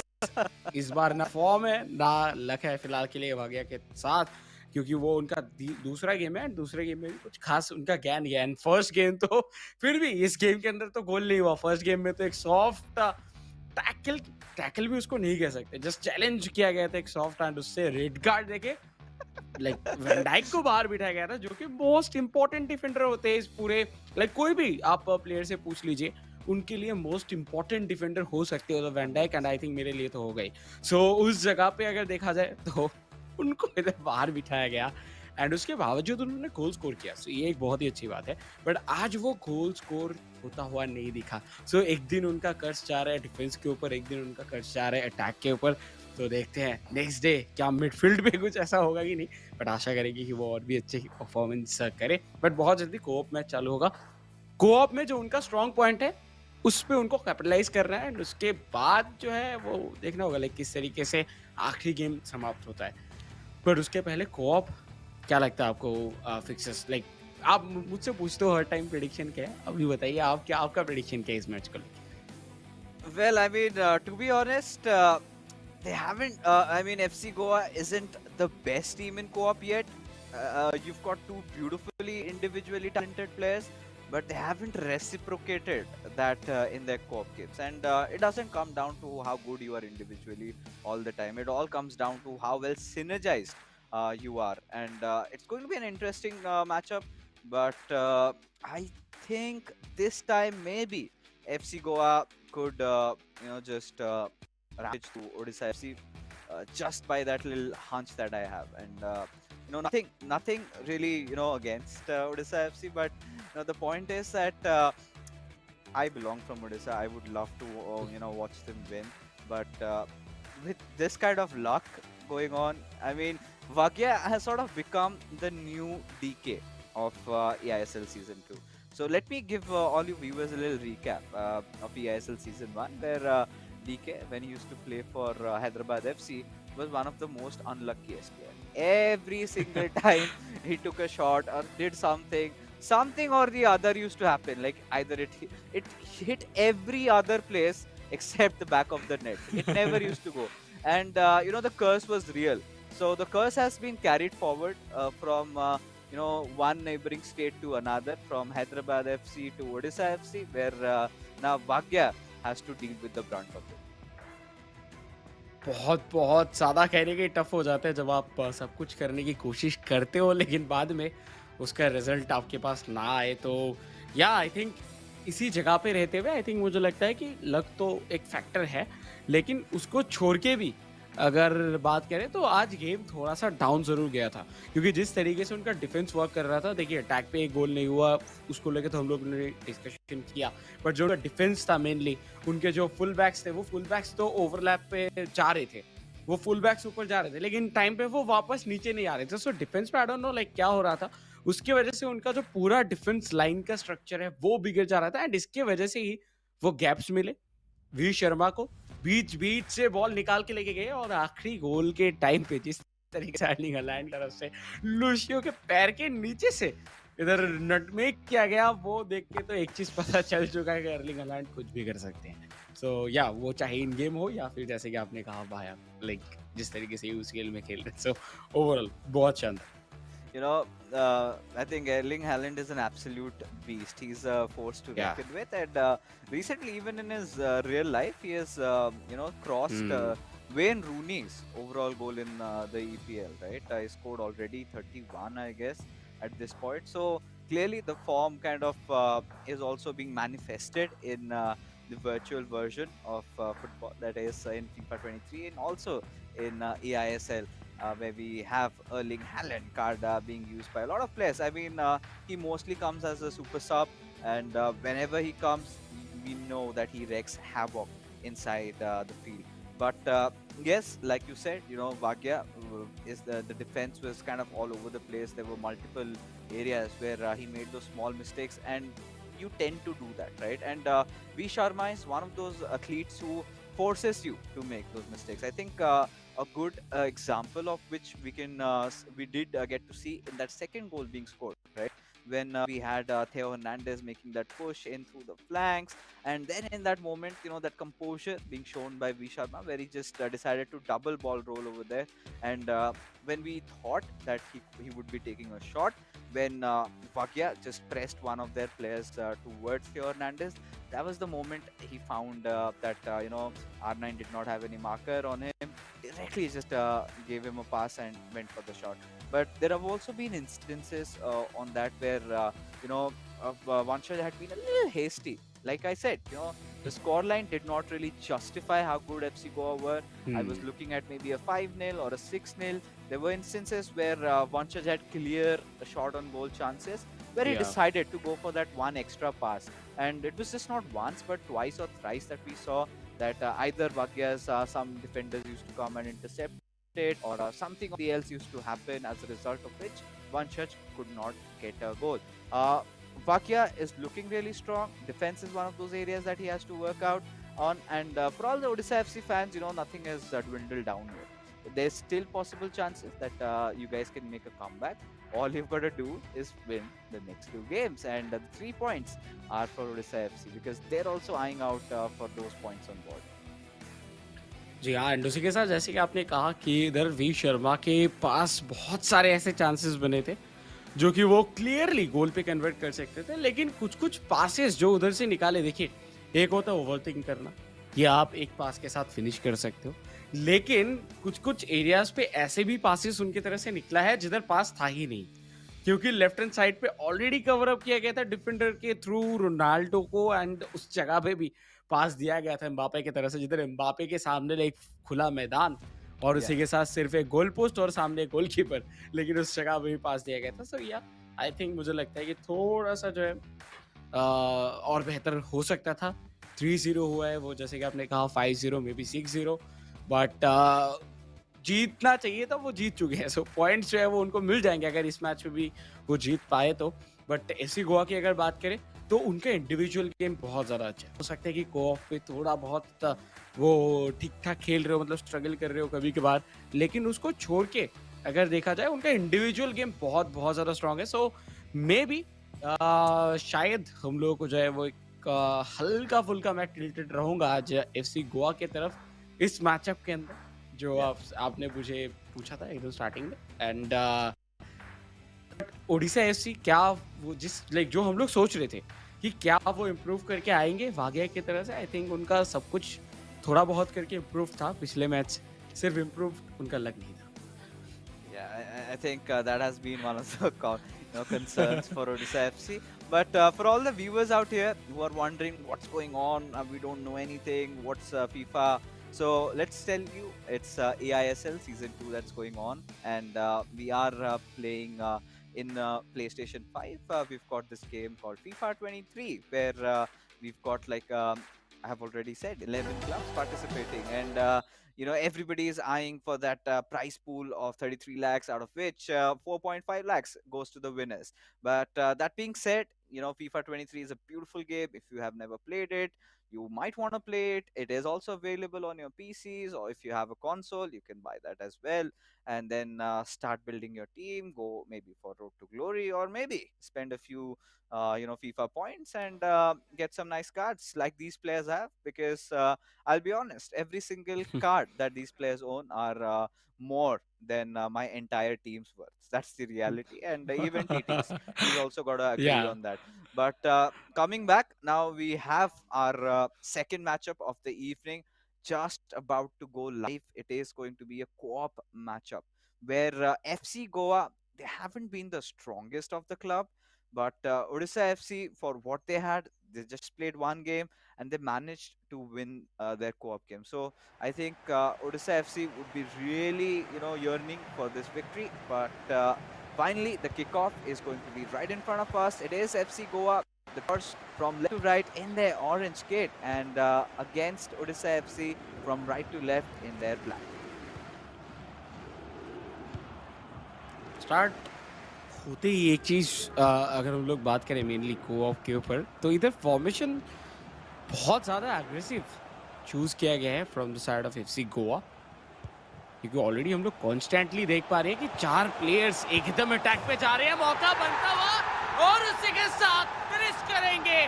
इस बार ना फॉर्म है ना लक है फिलहाल के लिए भाग्य के साथ, क्योंकि वो उनका दूसरा गेम है, दूसरे गेम में भी कुछ खास उनका ज्ञान गया। एंड फर्स्ट गेम तो फिर भी इस गेम के अंदर तो गोल नहीं हुआ। फर्स्ट गेम में तो एक सॉफ्ट टैकल टैकल भी उसको नहीं कह सकते, जस्ट चैलेंज किया गया था एक सॉफ्ट हैंड, उससे रेड कार्ड देके लाइक वैन डाइक को बाहर बिठाया गया था, जो कि मोस्ट इंपॉर्टेंट डिफेंडर होते हैं इस पूरे, लाइक कोई भी आप प्लेयर से पूछ लीजिए, उनके लिए मोस्ट इंपॉर्टेंट डिफेंडर हो सकते हो तो van Dijk, and I think मेरे लिए तो हो गई। सो उस जगह पे अगर देखा जाए तो उनको इधर बाहर बिठाया गया, एंड उसके बावजूद उन्होंने गोल स्कोर किया। सो ये एक बहुत ही अच्छी बात है, बट आज वो गोल स्कोर होता हुआ नहीं दिखा। सो एक दिन उनका कर्ज जा रहा है डिफेंस के ऊपर, एक दिन उनका कर्ज जा रहा है अटैक के ऊपर। तो देखते हैं नेक्स्ट डे क्या मिडफील्ड पे कुछ ऐसा होगा कि नहीं, बट आशा करेगी कि वो और भी अच्छे परफॉर्मेंस करे। बट बहुत जल्दी कोऑप मैच चालू होगा, कोऑप में जो उनका स्ट्रॉन्ग पॉइंट है उस पे उनको कैपिटलाइज करना है, एंड उसके बाद जो है वो देखना होगा लाइक किस तरीके से आखिरी गेम समाप्त होता है। बट उसके पहले कोऑप, क्या लगता है आपको फिक्सेस, लाइक आप मुझसे पूछते हो हर टाइम प्रेडिक्शन क्या है, अभी बताइए आप क्या, आपका प्रेडिक्शन क्या है इस मैच को लेकर? Well, I mean, to be honest, they haven't. I mean, FC Goa isn't the best team in co-op yet. You've got two beautifully individually talented players, but they haven't reciprocated that in their co-op games. And it doesn't come down to how good you are individually all the time. It all comes down to how well synergized you are. And it's going to be an interesting matchup. But I think this time maybe FC Goa could, just ravage to Odisha FC, just by that little hunch that I have. And nothing really, against Odisha FC, but the point is that I belong from Odisha. I would love to, watch them win. But with this kind of luck going on, I mean, Vagya has sort of become the new DK of eISL Season 2. So let me give all you viewers a little recap of eISL Season 1, where DK, when he used to play for Hyderabad FC, was one of the most unluckiest players. Every single time he took a shot or did something or the other used to happen. Like either it hit every other place except the back of the net. It never used to go. And the curse was real. So the curse has been carried forward from one neighboring state to another, from Hyderabad FC to Odisha FC, where now Vagya has to deal with the brunt of it. बहुत बहुत ज़्यादा कहने के tough हो जाता है जब आप सब कुछ करने की कोशिश करते हो, लेकिन बाद में उसका रिजल्ट आपके पास ना आए। तो या आई थिंक इसी जगह पे रहते हुए आई थिंक मुझे लगता है कि लक तो एक फैक्टर है, लेकिन उसको छोड़ के भी अगर बात करें तो आज गेम थोड़ा सा डाउन ज़रूर गया था, क्योंकि जिस तरीके से उनका डिफेंस वर्क कर रहा था, देखिए अटैक पे एक गोल नहीं हुआ, उसको लेके तो हम लोग ने डिस्कशन किया, बट जो उनका डिफेंस था मेनली, उनके जो फुल बैक्स थे वो फुल बैक्स तो ओवरलैप पे जा रहे थे, वो फुल बैक्स ऊपर जा रहे थे, लेकिन टाइम पे वो वापस नीचे नहीं आ रहे थे। सो डिफेंस पे आई डोंट नो लाइक क्या हो रहा था, उसकी वजह से उनका जो पूरा डिफेंस लाइन का स्ट्रक्चर है वो बिगड़ जा रहा था, एंड इसके वजह से ही वो गैप्स मिले वी शर्मा को, बीच बीच से बॉल निकाल के लेके गए और आखिरी गोल के टाइम पे जिस तरीके से अर्लिंग हालैंड की तरफ से लूसियो के पैर के नीचे से इधर नटमेग किया गया, वो देख के तो एक चीज पता चल चुका है कि अर्लिंग हालैंड कुछ भी कर सकते हैं। सो या वो चाहे इन गेम हो या फिर जैसे कि आपने कहा बाहर, लाइक जिस तरीके से यूसीएल में खेल रहे। सो ओवरऑल बहुत शानदार। You know, I think Erling Haaland is an absolute beast. He's a force to या reckon with, and recently, even in his real life, he has crossed hmm Wayne Rooney's overall goal in the EPL. Right, he scored already 31, I guess, at this point. So clearly, the form kind of is also being manifested in the virtual version of football, that is in FIFA 23, and also in eISL, where we have Erling Haaland card being used by a lot of players. I mean, he mostly comes as a super sub, and whenever he comes, we know that he wreaks havoc inside the field. But yes, like you said, Vagya is the defense was kind of all over the place. There were multiple areas where he made those small mistakes, and you tend to do that, right? And V Sharma is one of those athletes who forces you to make those mistakes. I think a good example of which we did get to see in that second goal being scored, right? When we had Theo Hernandez making that push in through the flanks, and then in that moment, that composure being shown by V Sharma, where he just decided to double ball roll over there, and when we thought that he would be taking a shot, when Vagia just pressed one of their players towards Theo Hernandez, that was the moment he found that R9 did not have any marker on him. Directly just gave him a pass and went for the shot. But there have also been instances on that where Vanshaj had been a little hasty. Like I said, the scoreline did not really justify how good FC Goa were. I was hmm looking at maybe a 5-0 or a 6-0. There were instances where Vanshaj had clear shot on goal chances where he या decided to go for that one extra pass. And it was just not once but twice or thrice that we saw that either Bhagyas, some defenders used to come and intercept it, or something else used to happen, as a result of which Vanshaj could not get a goal. Uh, Vakya is looking really strong. Defense is one of those areas that he has to work out on. And for all the Odisha FC fans, nothing has dwindled down here. There's still possible chances that you guys can make a comeback. All you've got to do is win the next two games, and the 3 points are for Odisha FC because they're also eyeing out for those points on board. जी हाँ, and उसी के साथ जैसे कि आपने कहा कि इधर वी शर्मा के पास बहुत सारे ऐसे चांसेस बने थे जो कि वो क्लियरली गोल पे कन्वर्ट कर सकते थे, लेकिन कुछ-कुछ पासेस जो उधर से निकाले, देखिए, एक होता है ओवरथिंक करना, कि आप एक पास के साथ फिनिश कर सकते हो। लेकिन कुछ-कुछ एरियाज़ पे ऐसे भी पासेस उनकी तरफ से निकला है जिधर पास था ही नहीं। क्योंकि लेफ्ट हैंड साइड पे ऑलरेडी कवर अप किया गया था डिफेंडर के थ्रू रोनाल्डो को, एंड उस जगह पे भी पास दिया गया था एम्बापे की तरफ से, जिधर एम्बापे के सामने एक खुला मैदान और Yeah. उसी के साथ सिर्फ एक गोल पोस्ट और सामने गोलकीपर, लेकिन उस जगह पे भी पास दिया गया था। सो या आई थिंक मुझे लगता है कि थोड़ा सा जो है और बेहतर हो सकता था। 3-0 हुआ है वो, जैसे कि आपने कहा 5-0 मे बी 6-0, बट जीतना चाहिए था, वो जीत चुके हैं। सो पॉइंट्स जो है वो उनको मिल जाएंगे अगर इस मैच में भी वो जीत पाए तो। बट एसी गोवा की अगर बात करें तो उनका इंडिविजुअल गेम बहुत ज़्यादा अच्छा है। हो सकता है कि कोऑफ पे थोड़ा बहुत वो ठीक ठाक खेल रहे हो, मतलब स्ट्रगल कर रहे हो कभी कभार, लेकिन उसको छोड़ के अगर देखा जाए उनका इंडिविजुअल गेम बहुत बहुत ज़्यादा स्ट्रांग है। सो मे बी शायद हम लोगों को जो है वो एक हल्का फुल्का मैं टिल्टेड रहूंगा आज एफसी गोवा के तरफ इस मैचअप के अंदर, जो Yeah. आपने मुझे पूछा था एकदम स्टार्टिंग में। एंड ओडिशा एफसी क्या वो जिस लाइक जो हम लोग सोच रहे थे कि क्या वो इम्प्रूव करके आएंगे वागया की तरह से, आई थिंक उनका सब कुछ थोड़ा बहुत करके इम्प्रूव था पिछले मैच से, सिर्फ इम्प्रूव उनका लग नहीं Yeah, I think that has been one of the concerns for Odisha FC. But for all the viewers out here who are wondering what's going on, we don't know anything, what's FIFA? So let's tell you, it's eISL Season 2 that's going on, and we are playing in PlayStation 5. We've got this game called FIFA 23, where we've got like I have already said 11 clubs participating, and everybody is eyeing for that prize pool of 33 lakhs, out of which 4.5 lakhs goes to the winners. But that being said, FIFA 23 is a beautiful game. If you have never played it, you might want to play it. It is also available on your PCs, or if you have a console, you can buy that as well. And then start building your team. Go maybe for Road to Glory, or maybe spend a few FIFA points and get some nice cards like these players have. Because I'll be honest, every single card that these players own are more than my entire team's worth. That's the reality, and even TT's. He's also got to agree Yeah. on that. But coming back now, we have our second matchup of the evening just about to go live. It is going to be a co-op matchup where FC Goa, they haven't been the strongest of the club, but Odisha FC, for what they had, they just played one game and they managed to win their co-op game. So I think Odisha FC would be really, yearning for this victory. But finally, the kickoff is going to be right in front of us. It is FC Goa, the course from left to right in their orange kit, and against Odisha FC from right to left in their black. Start होते ही एक चीज, अगर हम लोग बात करें mainly co-op के ऊपर, तो इधर फॉर्मेशन बहुत ज्यादा एग्रेसिव चूज किया गया है from the side of FC Goa, क्योंकि ऑलरेडी हम लोग कॉन्स्टेंटली देख पा रहे हैं कि 4 प्लेयर्स एकदम अटैक पे जा रहे हैं, मौका बनता हुआ और उसी के साथ फिनिश करेंगे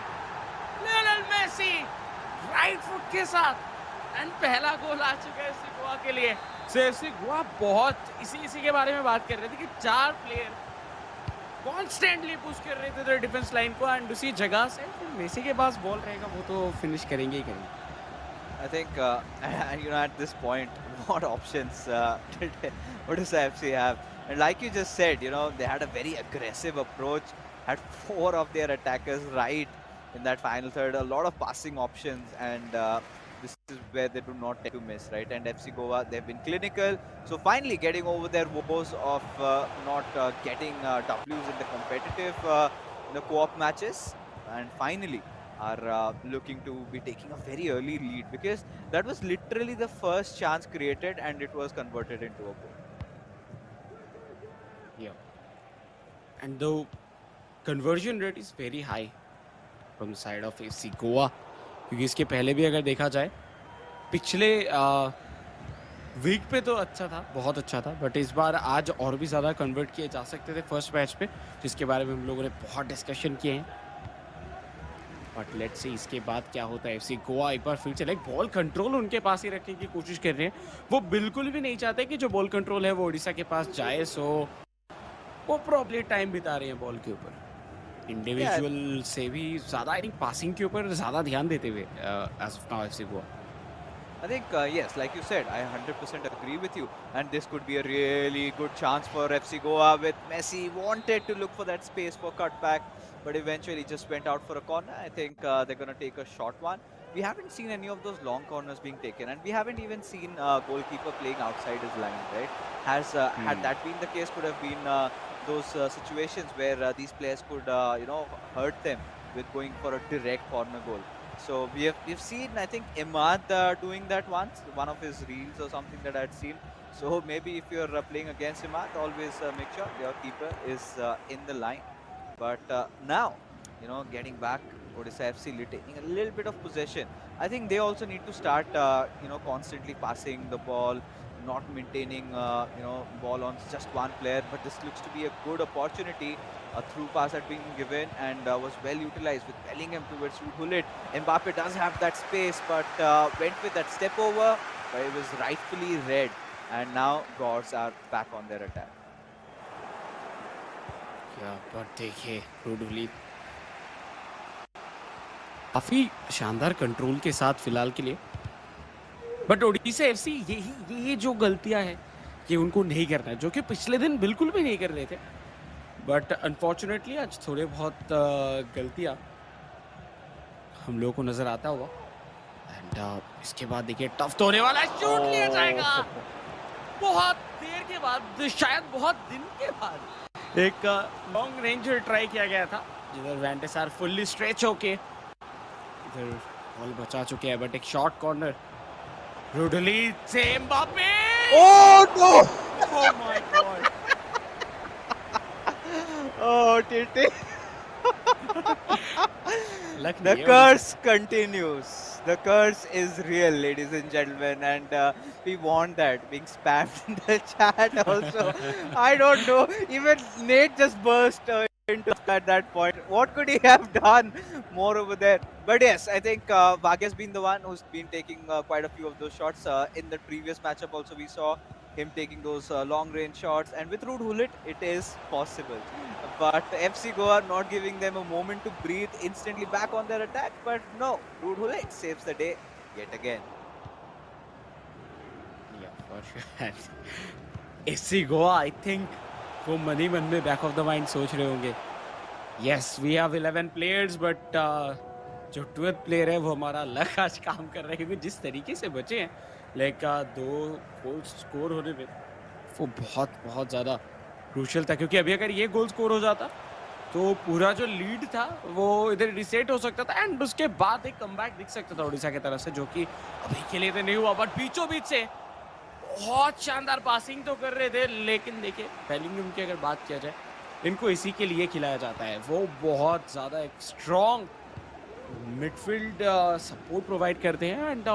लियोनेल मेसी राइट फुट के साथ, एंड पहला गोल आ चुका है एफसी गोवा के लिए। सो एफसी गोवा बहुत इसी के बारे में बात कर रहे थे कि 4 प्लेयर कॉन्स्टेंटली पुश कर रहे थे डिफेंस लाइन को, एंड उसी जगह से मेसी के पास बॉल रहेगा, वो तो फिनिश करेंगे ही करेंगे। I think, at this point, what options did Odisha FC have? And like you just said, they had a very aggressive approach, had 4 of their attackers right in that final third, a lot of passing options, and this is where they do not tend to miss, right? And FC Goa, they've been clinical, so finally getting over their woes of not getting W's in the competitive, co-op matches, and finally are looking to be taking a very early lead, because that was literally the first chance created and it was converted into a goal. Yeah. And the conversion rate is very high from the side of FC Goa, क्योंकि इसके पहले भी अगर देखा जाए पिछले week पे तो अच्छा था, बहुत अच्छा था, बट इस बार आज और भी ज़्यादा कन्वर्ट किए जा सकते थे फर्स्ट मैच पे, जिसके बारे में हम लोगों ने बहुत डिस्कशन किए हैं। बट लेट्स सी इसके बाद क्या होता है। एफसी गोवा एक बार फिर से बॉल कंट्रोल उनके पास ही रखने की कोशिश कर रहे हैं, वो बिल्कुल भी नहीं चाहते कि जो बॉल कंट्रोल है वो उड़ीसा के पास जाए, सो वो प्रॉब्ली टाइम बिता रहे हैं बॉल के ऊपर, इंडिविजुअल से भी ज़्यादा आई थिंक पासिंग के ऊपर ज़्यादा ध्यान देते हुए as of now FC Goa. I think, yes, like you said, I 100% agree with you. And this could be a really good chance for FC Goa, with Messi wanted to look for that space for cutback, but eventually just went out for a corner. I think they're going to take a short one. We haven't seen any of those long corners being taken, and we haven't even seen goalkeeper playing outside his line, right? Had that been the case, could have been those situations where these players could, hurt them with going for a direct corner goal. So we've seen, I think, Imad doing that once, one of his reels or something that I'd seen. So maybe if you're playing against Imad, always make sure your keeper is in the line. But now, getting back, Odisha FC taking a little bit of possession. I think they also need to start, constantly passing the ball, not maintaining, ball on just one player. But this looks to be a good opportunity. A through pass had been given and was well utilized with Bellingham towards Hullet. Mbappe does have that space, but went with that step over, but it was rightfully read. And now Gors are back on their attack. Yeah, but देखिए rudely काफी शानदार control के साथ फिलहाल के लिए, but Odisha FC ये जो गलतियां हैं कि उनको नहीं करना है, जो कि पिछले दिन बिल्कुल भी नहीं कर रहे थे, बट अनफॉर्चुनेटली आज थोड़े बहुत गलतियां हम लोगों को नजर आता हुआ। एंड इसके बाद देखिए टफ तो होने वाला है, शूट लिया जाएगा बहुत देर के बाद, शायद बहुत दिन के बाद एक लॉन्ग रेंज ट्राई किया गया था, जिधर वैंडेसार फुल्ली स्ट्रेच होके इधर बॉल बचा चुके हैं, बट एक शॉर्ट कॉर्नर रूडली से Mbappe, Oh no! Oh my God, Oh, TT. Luck The नहीं है curse continues. The curse is real, ladies and gentlemen, and we want that being spammed in the chat also. I don't know. Even Nate just burst into at that point. What could he have done more over there? But yes, I think Bhagy's been the one who's been taking quite a few of those shots. In the previous matchup, also we saw him taking those long range shots, and with Rude Hullet, it is possible. But FC Goa not giving them a moment to breathe, instantly back on their attack. But no, Rude Hullet saves the day yet again. Yeah, for sure. SC Goa I think वो मन में back of the mind सोच रहे होंगे yes we have 11 players but जो 12th player है वो हमारा लक आज काम कर रहे हैं क्योंकि जिस तरीके से बचे हैं लाइक दो गोल स्कोर होने में वो बहुत बहुत ज़्यादा क्रूशियल था क्योंकि अभी अगर ये गोल स्कोर हो जाता तो पूरा जो लीड था वो इधर रिसेट हो सकता था एंड उसके बाद एक कमबैक दिख सकता था उड़ीसा की तरफ से जो कि अभी के लिए तो नहीं हुआ बट बीचों बीच से बहुत शानदार पासिंग तो कर रहे थे लेकिन देखिए बेलिंगम की अगर बात किया जाए इनको इसी के लिए खिलाया जाता है वो बहुत ज़्यादा एक स्ट्रॉन्ग मिडफील्ड सपोर्ट प्रोवाइड करते हैं एंड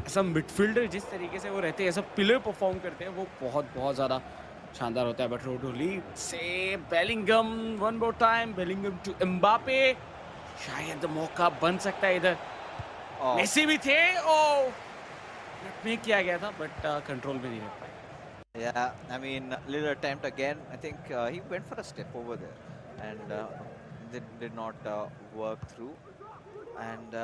ऐसा मिडफील्डर जिस तरीके से वो रहते हैं ऐसा पिलर परफॉर्म करते हैं वो बहुत बहुत ज़्यादा शानदार होता है बट रोडोली से Bellingham one more time Bellingham to Mbappe शायद मौका बन सकता है इधर मेसी भी थे में किया गया था बट कंट्रोल में नहीं रह पाए Yeah, I mean, little attempt again. I think he went for a step over there, and did not work through. And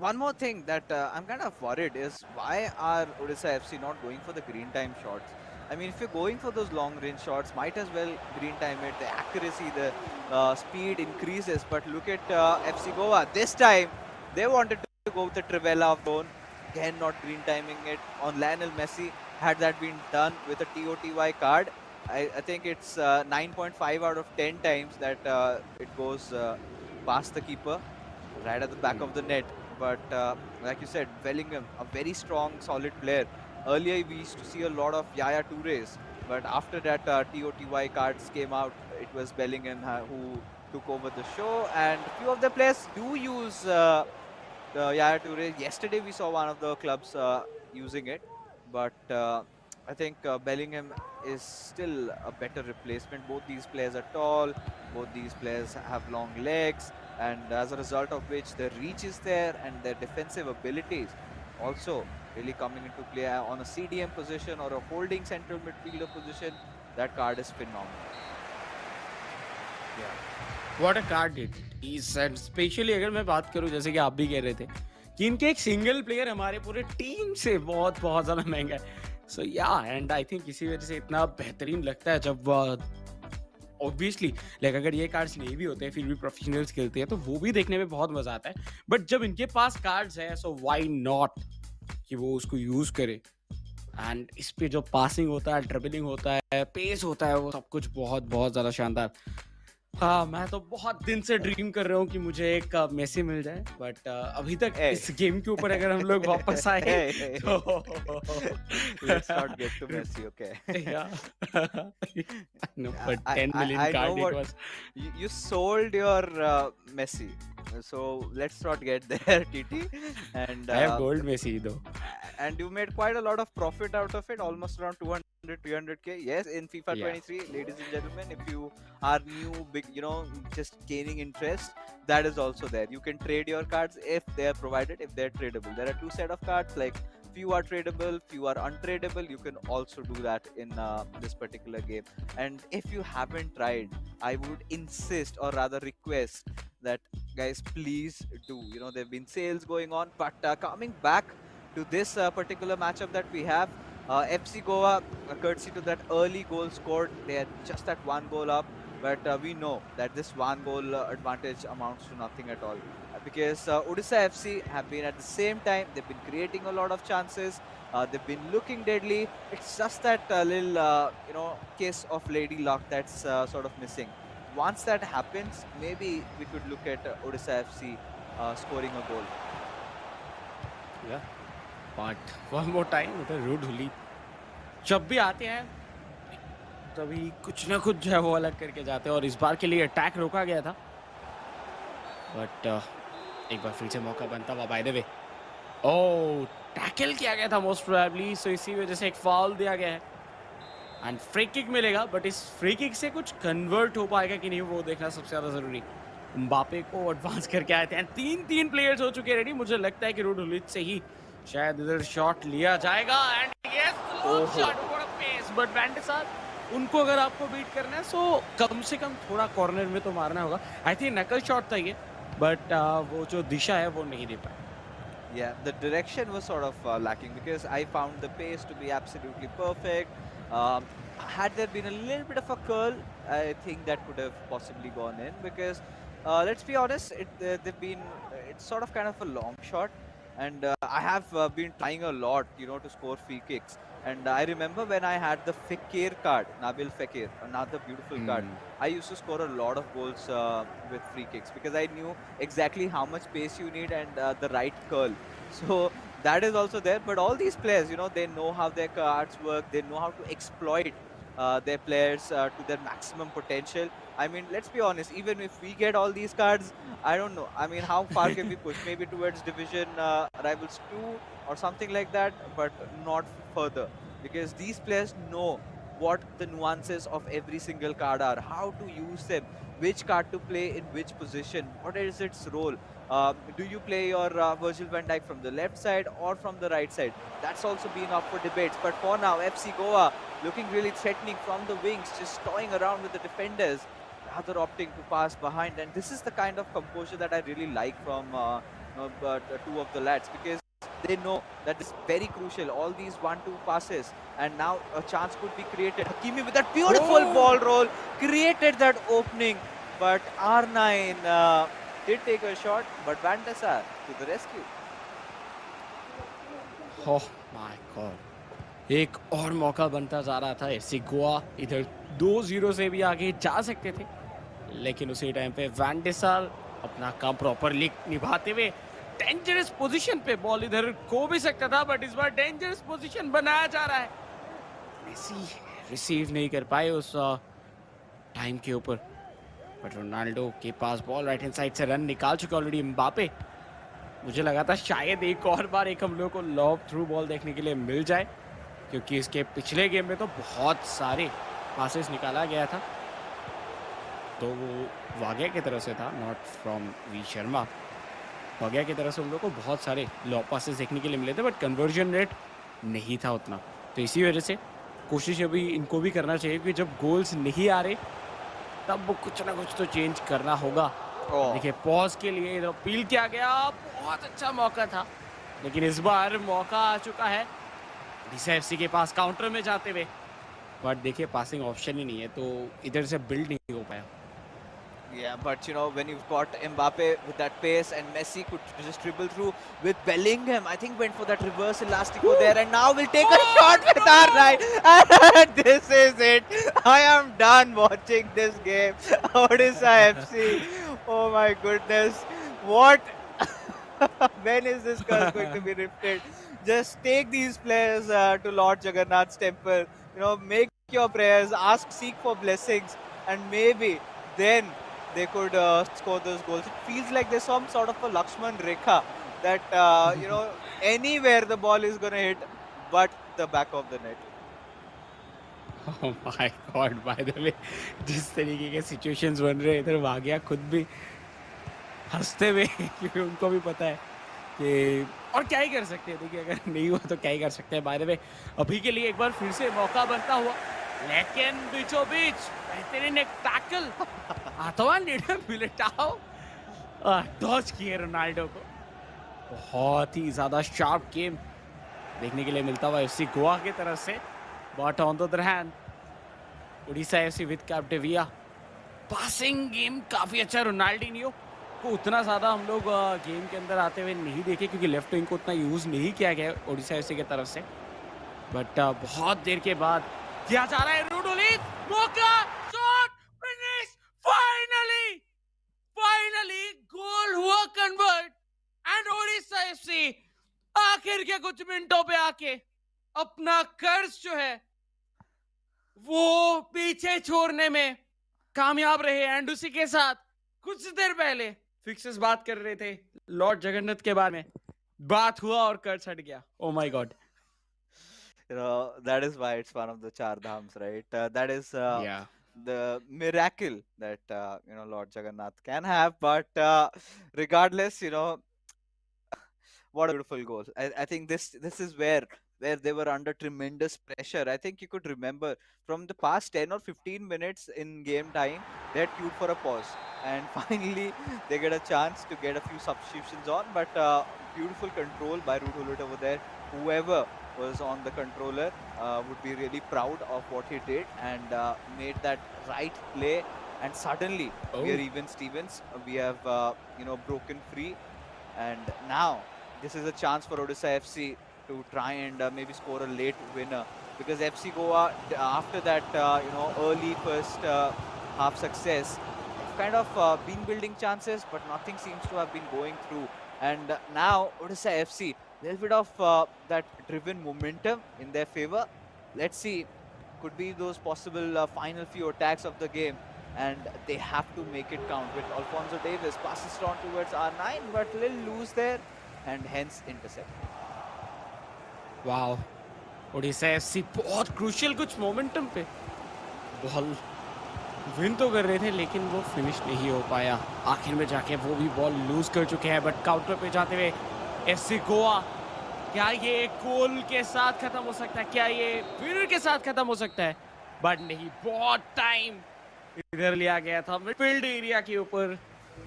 one more thing that I'm kind of worried is why are Odisha FC not going for the green time shots? I mean, if you're going for those long range shots, might as well green time it. The accuracy, the speed increases. But look at FC Goa. This time, they wanted to go with the Trivela of zone. Again, not green timing it on Lionel Messi. Had that been done with a TOTY card, I think it's 9.5 out of 10 times that it goes past the keeper, right at the back of the net. But like you said, Bellingham, a very strong, solid player. Earlier, we used to see a lot of Yaya Toures, but after that TOTY cards came out, it was Bellingham who took over the show. And a few of the players do use Yaya Toure. Yesterday, we saw one of the clubs using it, but I think Bellingham is still a better replacement. Both these players are tall, both these players have long legs, and as a result of which their reach is there and their defensive abilities also really coming into play on a CDM position or a holding central midfielder position. That card is phenomenal. What a card it is, and especially अगर मैं बात करूं जैसे कि आप भी कह रहे थे कि इनके एक सिंगल प्लेयर हमारे पूरे टीम से बहुत बहुत ज़्यादा महंगा है सो या एंड आई थिंक इसी वजह से इतना बेहतरीन लगता है जब ऑब्वियसली लाइक अगर ये कार्ड्स नहीं भी होते हैं फिर भी प्रोफेशनल्स खेलते हैं तो वो भी देखने में बहुत मज़ा आता है बट जब इनके पास कार्ड्स है सो व्हाई नॉट कि वो उसको यूज़ करे एंड इस पे जो पासिंग होता है ड्रिबलिंग होता है पेस होता है वो सब कुछ बहुत बहुत ज़्यादा शानदार हाँ मैं तो बहुत दिन से ड्रीम कर रहा हूँ कि मुझे एक मेसी मिल जाए बट अभी तक इस गेम के ऊपर अगर हम लोग वापस आए तो let's not get to Messi, okay? No, but 10 million card it was. You sold your Messi, so let's not get there, TT. And I have gold Messi though. And you made quite a lot of profit out of it, almost around 200-300k. Yes, in FIFA 23, ladies and gentlemen, if you are new, big, just gaining interest, that is also there. You can trade your cards if they are provided, if they're tradable. There are two set of cards, like few are tradable, few are untradable. You can also do that in this particular game. And if you haven't tried, I would insist or rather request that guys please do. There have been sales going on, but coming back to this particular matchup that we have, FC Goa, courtesy to that early goal scored, they are just at one goal up, but we know that this one goal advantage amounts to nothing at all, because Odisha FC have been at the same time, they've been creating a lot of chances, they've been looking deadly. It's just that little case of lady luck that's sort of missing. Once that happens, maybe we could look at Odisha FC scoring a goal. Yeah. But one more time उधर rude हुली जब भी आते हैं तभी कुछ ना कुछ जो है वो अलग करके जाते हैं और इस बार के लिए अटैक रोका गया था बट एक बार फिर से मौका बनता हुआ bye the way oh, tackle किया गया था मोस्ट प्रोबेबली, सो इसी वजह से एक फाउल दिया गया है एंड फ्री किक मिलेगा, बट इस फ्री किक से कुछ कन्वर्ट हो पाएगा कि नहीं वो देखना सबसे ज्यादा जरूरी। एम्बापे को एडवांस करके आए थे एंड तीन प्लेयर्स हो चुके हैं रेडी। मुझे लगता है कि रोडोलिच से ही शायद इधर शॉट लिया जाएगा एंड यस, लॉन्ग ओहो। Shot, what a pace, but van de Sar, उनको अगर आपको बीट करना है सो कम से कम थोड़ा कॉर्नर में तो मारना होगा। आई थिंक नकल शॉट था ये, बट वो जो दिशा है वो नहीं दे पाए। Yeah, the direction was sort of lacking because I found the pace to be absolutely perfect. Had there been a little bit of a curl, I think that could have possibly gone in because let's be honest, they've been it's sort of kind of a long shot, and I have been trying a lot, to score free kicks. And I remember when I had the Fekir card, Nabil Fekir, another beautiful card. I used to score a lot of goals with free kicks because I knew exactly how much pace you need and the right curl. So that is also there. But all these players, they know how their cards work. They know how to exploit their players to their maximum potential. I mean, let's be honest. Even if we get all these cards, I don't know. I mean, how far can we push? Maybe towards Division Rivals 2 or something like that, but not further because these players know what the nuances of every single card are, how to use them, which card to play in which position, what is its role. Do you play your Virgil van Dijk from the left side or from the right side? That's also been up for debates. But for now, FC Goa looking really threatening from the wings, just toying around with the defenders, rather opting to pass behind. And this is the kind of composure that I really like from two of the lads because they know that is very crucial. All these 1-2 passes, and now a chance could be created. Hakimi with that beautiful ball roll created that opening, but R9 did take a shot, but Van der Sar to the rescue. Oh my God, एक और मौका बनता जा रहा था। FC Goa इधर 2-0 से भी आगे जा सकते थे, लेकिन उसी टाइम पे वैन डे सार अपना काम प्रॉपरली निभाते हुए डेंजरस पोजीशन पे, बॉल इधर खो भी सकता था, बट इस बार डेंजरस पोजीशन बनाया जा रहा है। मेसी रिसीव नहीं कर पाए उस टाइम के ऊपर, बट रोनाल्डो के पास बॉल राइट हैंड साइड से रन निकाल चुके ऑलरेडी एम्बापे। मुझे लगा था शायद एक और बार एक हम लोग को लॉब थ्रू बॉल देखने के लिए मिल जाए, क्योंकि इसके पिछले गेम में तो बहुत सारे पासेस निकाला गया था, तो वो वागिया की तरफ से था, नॉट फ्रॉम वी शर्मा। वागिया की तरफ से हम लोग को बहुत सारे लॉब पासेस देखने के लिए मिले थे, बट कन्वर्जन रेट नहीं था उतना। तो इसी वजह से कोशिश अभी इनको भी करना चाहिए कि जब गोल्स नहीं आ रहे तब वो कुछ ना कुछ तो चेंज करना होगा। देखिए पॉज के लिए इधर अपील किया गया, बहुत अच्छा मौका था, लेकिन इस बार मौका आ चुका है ओडिशा एफसी के पास काउंटर में जाते हुए, बट देखिए पासिंग ऑप्शन ही नहीं है, तो इधर से बिल्ड नहीं हो पाया। Yeah, but when you've got Mbappe with that pace and Messi could just dribble through with Bellingham, I think went for that reverse elastico there, and now will take a shot with R9. And this is it. I am done watching this game. Odisha FC. Oh my goodness. What? When is this curse going to be lifted? Just take these players to Lord Jagannath's temple. Make your prayers, seek for blessings, and maybe then they could score those goals. It feels like there's some sort of a Lakshman Rekha that, anywhere the ball is going to hit, but the back of the net. Oh my God, bye the वे जिस तरीके के situations बन रहे हैं इधर वागिया खुद भी हंसते हुए क्योंकि उनको भी पता है कि और क्या ही कर सकते हैं। देखिए अगर नहीं हुआ तो क्या ही कर सकते हैं। बाय द वे अभी के लिए एक बार फिर से मौका बनता हुआ, लेकिन बीचों बीच बेहतरीन एक टैकल अथवा मिलिटाओ डॉज किए रोनाल्डो को। बहुत ही ज्यादा शार्प गेम देखने के लिए मिलता हुआ एफसी गोवा की तरफ से, but on the other hand Odisha FC with कैप्टिविया पासिंग गेम काफी अच्छा। रोनाल्डिनियो को उतना ज्यादा हम लोग गेम के अंदर आते हुए नहीं देखे, क्योंकि लेफ्ट विंग को उतना यूज नहीं किया गया ओडिशा एफसी की तरफ से, बट बहुत देर के बाद किया जा रहा है रोडोलिच, मौका, शॉट, फिनिश, फाइनली फाइनली गोल हुआ कन्वर्ट, एंड ओडिशा एफसी आखिर के कुछ मिनटों पे आके अपना कर्ज जो है वो पीछे छोड़ने में कामयाब रहे। एंड उसी के साथ कुछ देर पहले फिक्सेस बात कर रहे थे लॉर्ड जगन्नाथ के बारे में, बात हुआ और कर्ज हट गया. Oh my God. That is why it's one of the Char Dhams, right? That is Yeah. the miracle that Lord Jagannath can have. But regardless, what a beautiful goal. I think this is where they were under tremendous pressure. I think you could remember from the past 10 or 15 minutes in game time, they had queued for a pause. And finally, they get a chance to get a few substitutions on. But beautiful control by Ruud Gullit over there. Whoever was on the controller would be really proud of what he did and made that right play. And suddenly, we are Oh. even Stevens. We have, broken free, and now this is a chance for Odisha FC to try and maybe score a late winner, because FC Goa, after that, early first half success, they've kind of been building chances, but nothing seems to have been going through. And now Odisha FC, little bit of that driven momentum in their favor. Let's see, could be those possible final few attacks of the game, and they have to make it count. With Alfonso Davis passes it on towards R9, but little loose there, and hence intercepted. Wow. Odisha FC बहुत crucial कुछ momentum पे ball win तो कर रहे थे, लेकिन वो finish नहीं हो पाया. आखिर में जाके वो भी बॉल लूज कर चुके हैं. बट काउंटर पे जाते हुए एफसी गोवा, क्या ये गोल के साथ खत्म हो सकता है? क्या ये विनर के साथ खत्म हो सकता है? बट नहीं, बहुत टाइम इधर लिया गया था मिडफील्ड एरिया के ऊपर.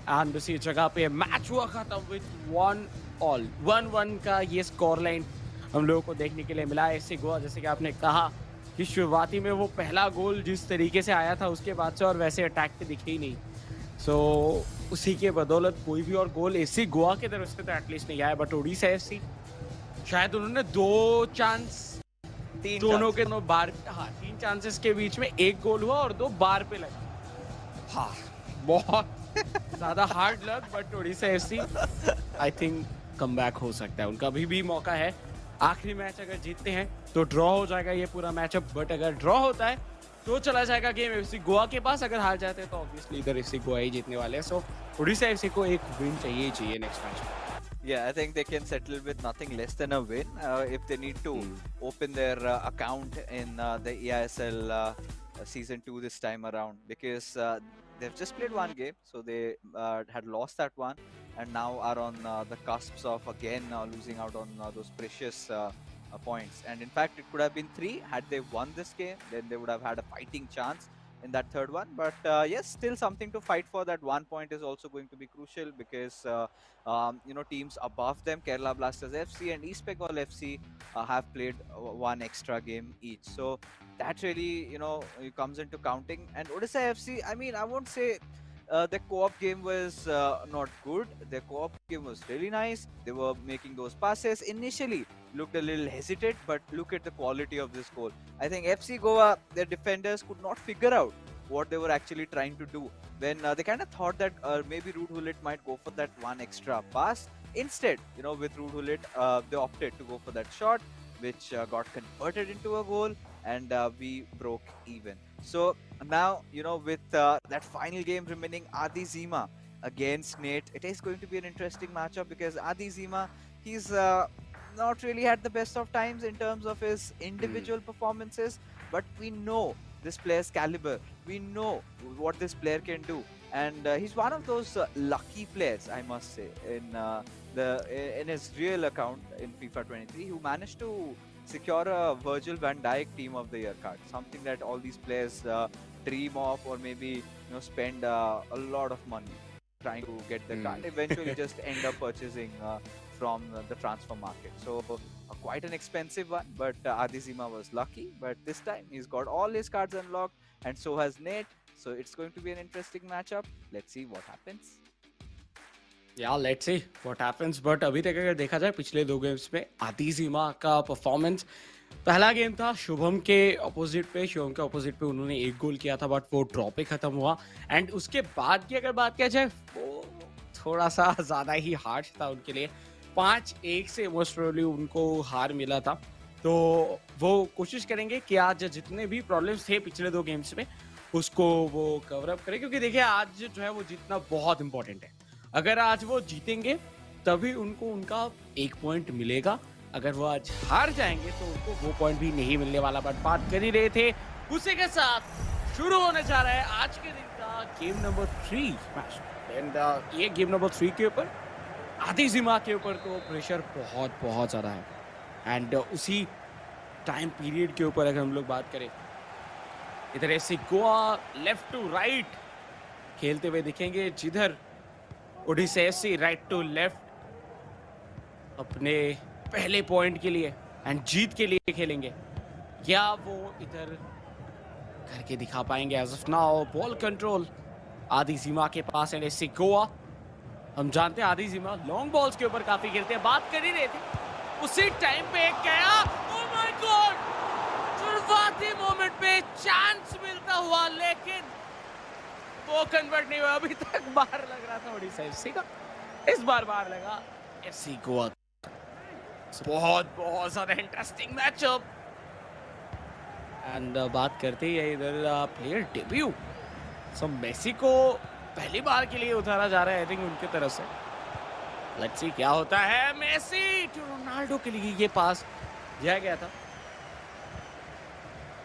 एंड उसी जगह पे मैच हुआ खत्म विद 1-1 का ये स्कोर लाइन हम लोगों को देखने के लिए मिला. एफसी गोवा, जैसे कि आपने कहा कि शुरुआती में वो पहला गोल जिस तरीके से आया था, उसके बाद से और वैसे अटैक पे दिखे ही नहीं. सो उसी के बदौलत कोई भी और गोल एफसी गोवा की तरफ से तो एटलीस्ट नहीं आया. बट ओडिशा एफसी, शायद उन्होंने दोनों के दोनों बार, हाँ, 3 चांसेस के बीच में एक गोल हुआ और 2 बार पे लगा. हाँ, बहुत ज्यादा hard luck. But Odisha FC, I think comeback हो सकता है. उनका भी मौका है. आखिरी मैच अगर जीतते हैं तो ड्रॉ हो जाएगा ये पूरा मैचअप. बट अगर ड्रॉ होता है तो चला जाएगा गेम एफसी गोवा के पास. अगर हार जाते हैं तो ऑब्वियसली इधर एफसी गोवा ही जीतने वाले हैं. सो ओडिशा एफसी को एक विन चाहिए ही चाहिए नेक्स्ट मैच में. Yeah, I think they can settle with nothing less than a win if they need to open their account in the eISL season 2 this time around, because they've just played one game, so they had lost that one, and now are on the cusps of again losing out on those precious points. And in fact, it could have been 3 had they won this game. Then they would have had a fighting chance in that third one. But yes, still something to fight for. That 1 point is also going to be crucial, because teams above them, Kerala Blasters FC and East Bengal FC, have played one extra game each. So that really it comes into counting. And Odisha FC, I mean, I won't say the co-op game was not good. The co-op game was really nice. They were making those passes. Initially looked a little hesitant, but look at the quality of this goal. I think FC Goa, their defenders could not figure out what they were actually trying to do. When they kind of thought that maybe Ruud Gullit might go for that one extra pass. Instead, with Ruud Gullit, they opted to go for that shot, which got converted into a goal, and we broke even. So now, with that final game remaining, Adi Zima against Nate, it is going to be an interesting matchup, because Adi Zima, he's not really had the best of times in terms of his individual performances, but we know this player's caliber. We know what this player can do, and he's one of those lucky players, I must say, in his real account in FIFA 23, who managed to secure a Virgil van Dijk Team of the Year card, something that all these players dream of, or maybe spend a lot of money trying to get the card. Eventually, just end up purchasing from the transfer market. So quite an expensive one, but Adizima was lucky. But this time he's got all his cards unlocked, and so has Nate. So it's going to be an interesting matchup. Let's see what happens. Let's see what happens. But अभी तक अगर देखा जाए पिछले 2 games में आदिजिमा का performance, पहला game था शुभम के अपोजिट पे उन्होंने 1 गोल किया था, बट वो ड्रॉ पे खत्म हुआ. एंड उसके बाद की अगर बात किया जाए, वो थोड़ा सा ज़्यादा ही हार्श था उनके लिए. 5-1 से मोस्ट प्रोबेबली उनको हार मिला था. तो वो कोशिश करेंगे कि आज जितने भी प्रॉब्लम्स थे पिछले 2 गेम्स में, उसको वो कवर अप करें. क्योंकि देखिए, आज जो है वो जीतना बहुत इंपॉर्टेंट है. अगर आज वो जीतेंगे तभी उनको उनका 1 पॉइंट मिलेगा। अगर वो आज हार जाएँगे तो उनको वो पॉइंट भी नहीं मिलने वाला। बट बात कर ही रहे थे, उसी के साथ शुरू होने जा रहा है आज के दिन का गेम नंबर 3 मैच। एंड ये गेम नंबर 3 के ऊपर आधी सीमा के ऊपर तो प्रेशर बहुत ज़्यादा है। एंड उसी टाइम पीरियड के ऊपर अगर हम लोग बात करें, इधर ऐसे गोवा लेफ्ट टू राइट खेलते हुए दिखेंगे, जिधर Odisha FC right to left अपने पहले पॉइंट के लिए एंड जीत के लिए खेलेंगे। क्या वो इधर करके दिखा पाएंगे? As of now ball control आधी सीमा के पास एंड एससी गोवा। हम जानते हैं आधी सीमा लॉन्ग बॉल्स के ऊपर काफी खेलते हैं। बात कर ही रहे थे, उसी टाइम पे एक गया, ओह माय गॉड, शुरुआती मोमेंट पे चांस मिलता हुआ, लेकिन वो कन्वर्ट नहीं हुआ। अभी तक बाहर लग रहा था ओडिशा एफसी का, इस बार बाहर लगा एफसी गोवा। बहुत ज्यादा इंटरेस्टिंग मैचअप। एंड बात करते ही है इधर प्लेयर डेब्यू, सो मेसी को पहली बार के लिए उतारा जा रहा है आई थिंक उनकी तरफ से। लेट्स सी क्या होता है। मेसी टू रोनाल्डो के लिए ये पास दिया गया था।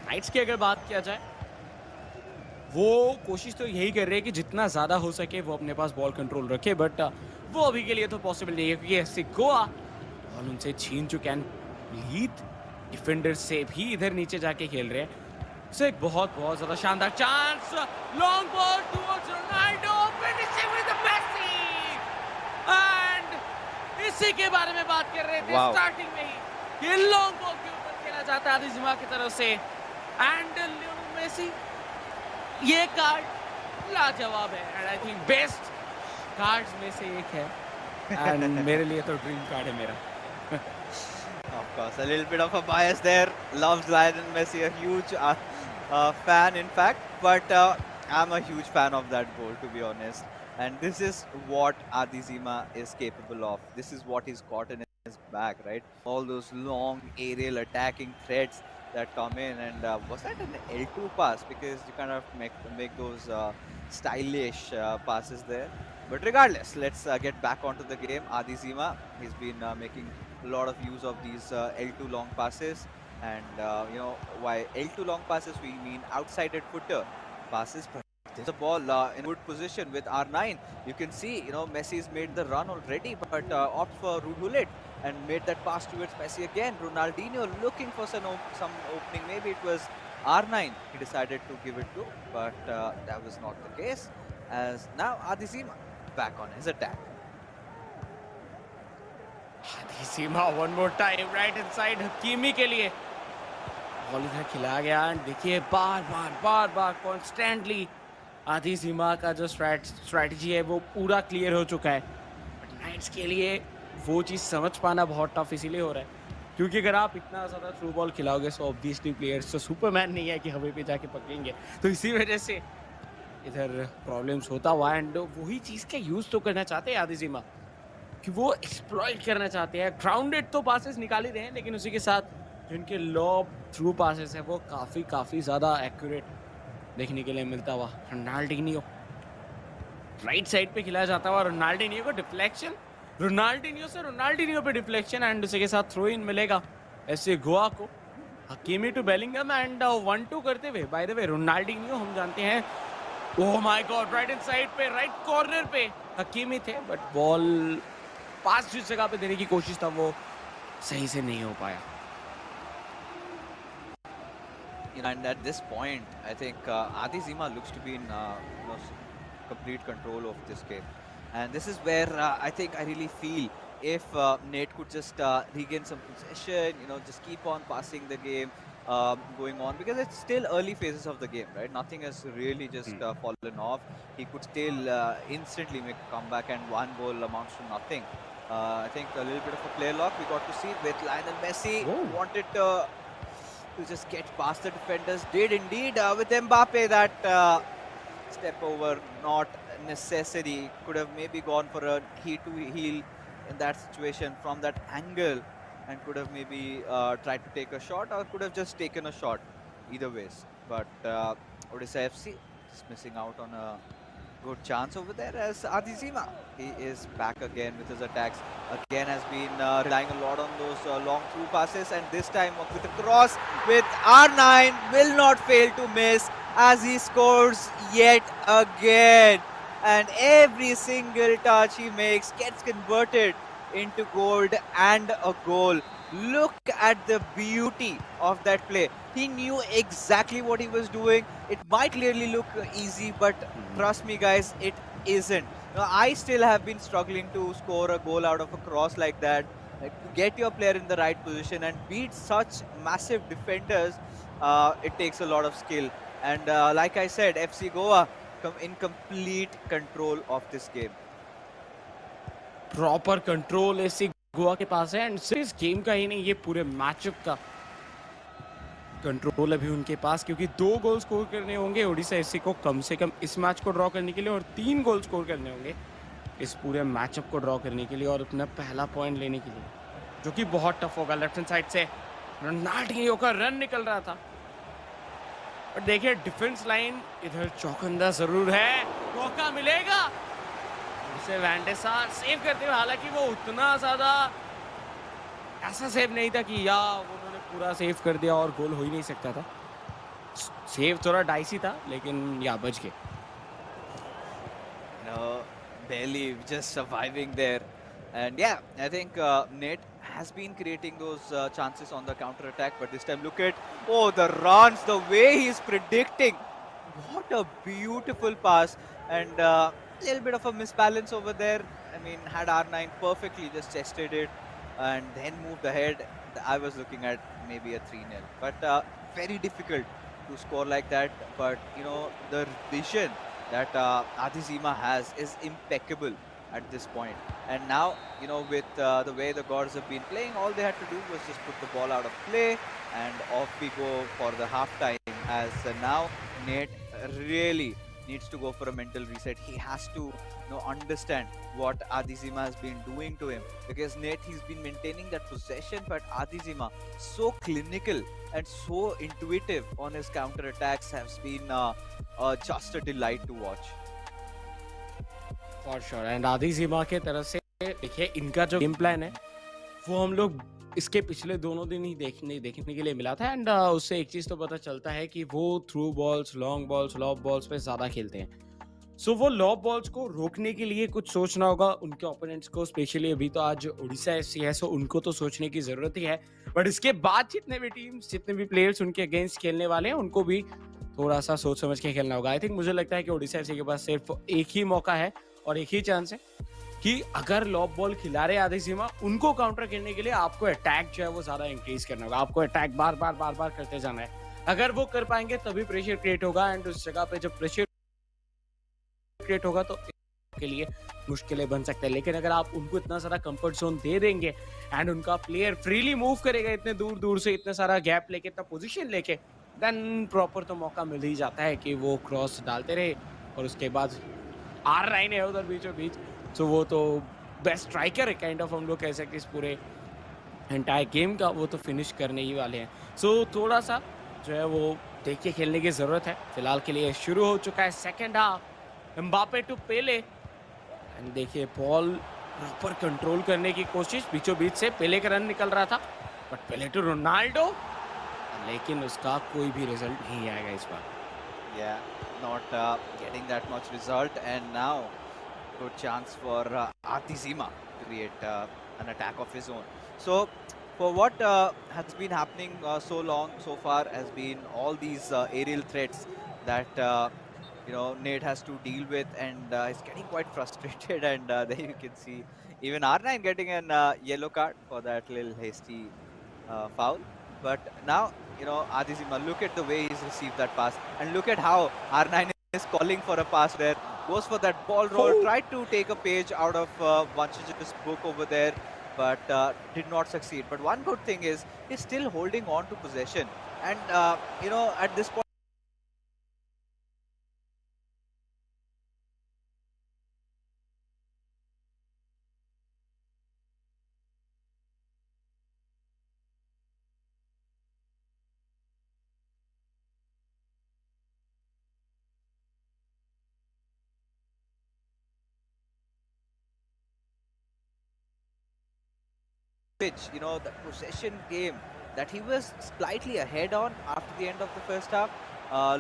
नाइट्स की अगर बात किया जाए, वो कोशिश तो यही कर रहे हैं कि जितना ज्यादा हो सके वो अपने पास बॉल कंट्रोल रखे, बट वो अभी के लिए तो पॉसिबल नहीं है क्योंकि एफसी गोवा बॉल उनसे छीन चुके हैं। लीड डिफेंडर से भी इधर नीचे जाके खेल रहे हैं। से एक बहुत ज्यादा शानदार chance, long ball towards Ronaldo, finishing with Messi. And इसी के बारे में बात कर रहे थे स्टार्टिंग में ही, ये लॉन्ग बॉल के ऊपर खेला जाता है आधी सीमा की तरफ से। एंड लियोनेल मेसी, ये कार्ड लाजवाब है and I think best cards में से एक है। एंड मेरे लिए तो ड्रीम कार्ड है मेरा। Of course, a little bit of a bias there. Loves Lionel Messi, a huge fan, in fact. But I'm a huge fan of that goal, to be honest. And this is what Adizima is capable of. This is what he's got in his bag, right? All those long aerial attacking threats that come in. And was that an L2 pass? Because you kind of make those stylish passes there. But regardless, let's get back onto the game. Adizima, he's been making a lot of use of these L2 long passes, and you know why L2 long passes, we mean outside footer passes. But there's a ball in good position with R9. You can see, you know, Messi's made the run already, but opt for Rudulit and made that pass towards Messi again. Ronaldinho looking for some opening. Maybe it was R9 he decided to give it to, but that was not the case. As now Adizima back on his attack. आधी सीमा one more time right inside Hakimi के लिए ball इधर खिलाया गया। And देखिए बार constantly आधी सीमा का जो स्ट्रैटेजी है वो पूरा क्लियर हो चुका है। बट नाइट्स के लिए वो चीज़ समझ पाना बहुत टफ इसीलिए हो रहा है क्योंकि अगर आप इतना ज़्यादा थ्रू बॉल खिलाओगे सो ऑब्वियसली प्लेयर्स तो सुपरमैन नहीं है कि हवा पे जाके पकड़ेंगे, तो इसी वजह से इधर प्रॉब्लम्स होता हुआ। एंड वही चीज़ का यूज़ तो करना चाहते हैं आधी सीमा कि वो एक्सप्लॉइट करना चाहते हैं। ग्राउंडेड तो पासेस निकाल ही रहे हैं, लेकिन उसी के साथ जो इनके लॉब थ्रू पासेस है वो काफ़ी ज़्यादा एक्यूरेट देखने के लिए मिलता हुआ। रोनाल्डिनियो राइट साइड पे खिलाया जाता हुआ, रोनाल्डिनियो को डिफ्लेक्शन, रोनाल्डिनियो से रोनाल्डिनियो पे डिफ्लेक्शन एंड उसी के साथ थ्रो इन मिलेगा ऐसे गोवा को। हकीमी टू बेलिंगम एंड 1-2 करते हुए। बाय द वे रोनाल्डिनियो हम जानते हैं, oh my God, right in side पे राइट कॉर्नर पे हकीमी थे, बट बॉल पास जिस जगह पे देने की कोशिश था वो सही से नहीं हो पाया। You know, and at this point, I think Adizima looks to be in you know, complete control of this game, and this is where I think I really feel if Nate could just regain some possession, you know, just keep on passing the game, going on, because it's still early phases of the game, right? Nothing has really just fallen off. He could still instantly make a comeback, and one goal amounts to nothing. I think a little bit of a play lock we got to see with Lionel Messi. Wanted to just get past the defenders. Did indeed with Mbappe that step over, not necessary. Could have maybe gone for a heel in that situation from that angle, and could have maybe tried to take a shot, or could have just taken a shot. Either ways, but Odisha FC just missing out on a Good chance over there as Adizima. He is back again with his attacks. Again has been relying a lot on those long through passes, and this time with a cross with R9 will not fail to miss as he scores yet again. And every single touch he makes gets converted into gold and a goal. Look at the beauty of that play. He knew exactly what he was doing. It might clearly look easy, but trust me, guys, it isn't. Now, I still have been struggling to score a goal out of a cross like that. To get your player in the right position and beat such massive defenders, it takes a lot of skill. And like I said, FC Goa come in complete control of this game. Proper control ऐसे गोवा के पास है and सिर्फ इस game का ही नहीं, ये पूरे matchup का कंट्रोल अभी उनके पास, क्योंकि 2 गोल स्कोर करने होंगे ओडिशा एफसी को कम से कम इस मैच को ड्रॉ करने के लिए, और 3 गोल स्कोर करने होंगे इस पूरे मैचअप को ड्रॉ करने के लिए और अपना पहला पॉइंट लेने के लिए, जो कि बहुत टफ होगा। लेफ्ट हैंड साइड से रोनाल्डिन्हो का रन निकल रहा था, बट देखिए डिफेंस लाइन इधर चौकंदा जरूर है, मौका मिलेगा इसे वैंडेसार सेव करते हुए। हालांकि वो उतना ज्यादा ऐसा सेव नहीं था कि या उन्होंने पूरा सेव कर दिया और गोल हो ही नहीं सकता था। सेव थोड़ा डाइसी था, लेकिन या बच गए। Barely just surviving there. And yeah, I think Nate has been creating those chances on the counter attack, but this time look at, oh, the runs, the way he's predicting. What a beautiful pass. And a little bit of a misbalance over there. I mean, had R9 perfectly just chested it and then moved ahead, I was looking at maybe a 3-0. But very difficult to score like that. But, the vision that Adizima has is impeccable at this point. And now, with the way the gods have been playing, all they had to do was just put the ball out of play, and off we go for the halftime. As now Nate really needs to go for a mental reset. He has to understand what Adizima has been doing to him, because Nate, he's been maintaining that possession, but Adizima so clinical and so intuitive on his counter attacks has been just a delight to watch. For sure. And आदिजिमा के तरफ से देखिए इनका जो game plan है वो हम लोग इसके पिछले दोनों दिन ही देखने के लिए मिला था। एंड उससे एक चीज तो पता चलता है कि वो through balls, long balls, lobe balls पे ज्यादा खेलते हैं। सो वो लॉब बॉल्स को रोकने के लिए कुछ सोचना होगा उनके ओपोनेंट्स को, स्पेशली अभी तो आज उड़ीसा एफसी है, सो उनको तो सोचने की जरूरत ही है। बट इसके बाद जितने भी टीम्स, जितने भी प्लेयर्स उनके अगेंस्ट खेलने वाले हैं, उनको भी थोड़ा सा सोच समझ के खेलना होगा। आई थिंक मुझे लगता है कि उड़ीसा एफसी के पास सिर्फ एक ही मौका है और एक ही चांस है कि अगर लॉब बॉल खिला रहे आधे सीमा, उनको काउंटर करने के लिए आपको अटैक जो है वो ज्यादा इंक्रीज करना होगा। आपको अटैक बार बार करते जाना है। अगर वो कर पाएंगे तभी प्रेशर क्रिएट होगा, एंड उस जगह पे जब प्रेशर क्रिएट होगा तो के लिए मुश्किलें बन सकते हैं। लेकिन अगर आप उनको इतना सारा कंफर्ट जोन दे देंगे एंड उनका प्लेयर फ्रीली मूव करेगा इतने दूर से, इतना सारा गैप लेके, इतना पोजीशन लेके, देन प्रॉपर तो मौका मिल ही जाता है कि वो क्रॉस डालते रहे। और उसके बाद R9 है उधर बीचों बीच, सो वो तो बेस्ट स्ट्राइकर है काइंड ऑफ, हम लोग कह सकते इस पूरे एंटायर गेम का, वो तो फिनिश करने ही वाले हैं। सो थोड़ा सा जो है वो देख के खेलने की जरूरत है। फिलहाल के लिए शुरू हो चुका है second half. Mbappe to Pele, and देखिए बॉल प्रॉपर कंट्रोल करने की कोशिश, बीचों बीच से पेले का रन निकल रहा था, बट पेले टू रोनाल्डो, लेकिन उसका कोई भी रिजल्ट नहीं आएगा इस बार। Yeah, not getting that much result, and now good chance for Atizima to create an attack of his own. So, for what has been happening so long so far has been all these aerial threats that Nate has to deal with, and he's getting quite frustrated. And there you can see even R9 getting an yellow card for that little hasty foul. But now, Adizima, look at the way he's received that pass, and look at how R9 is calling for a pass there. Goes for that ball roll, tried to take a page out of Vanchaj's book over there, but did not succeed. But one good thing is he's still holding on to possession, and at this point. pitch, the possession game that he was slightly ahead on after the end of the first half. Uh,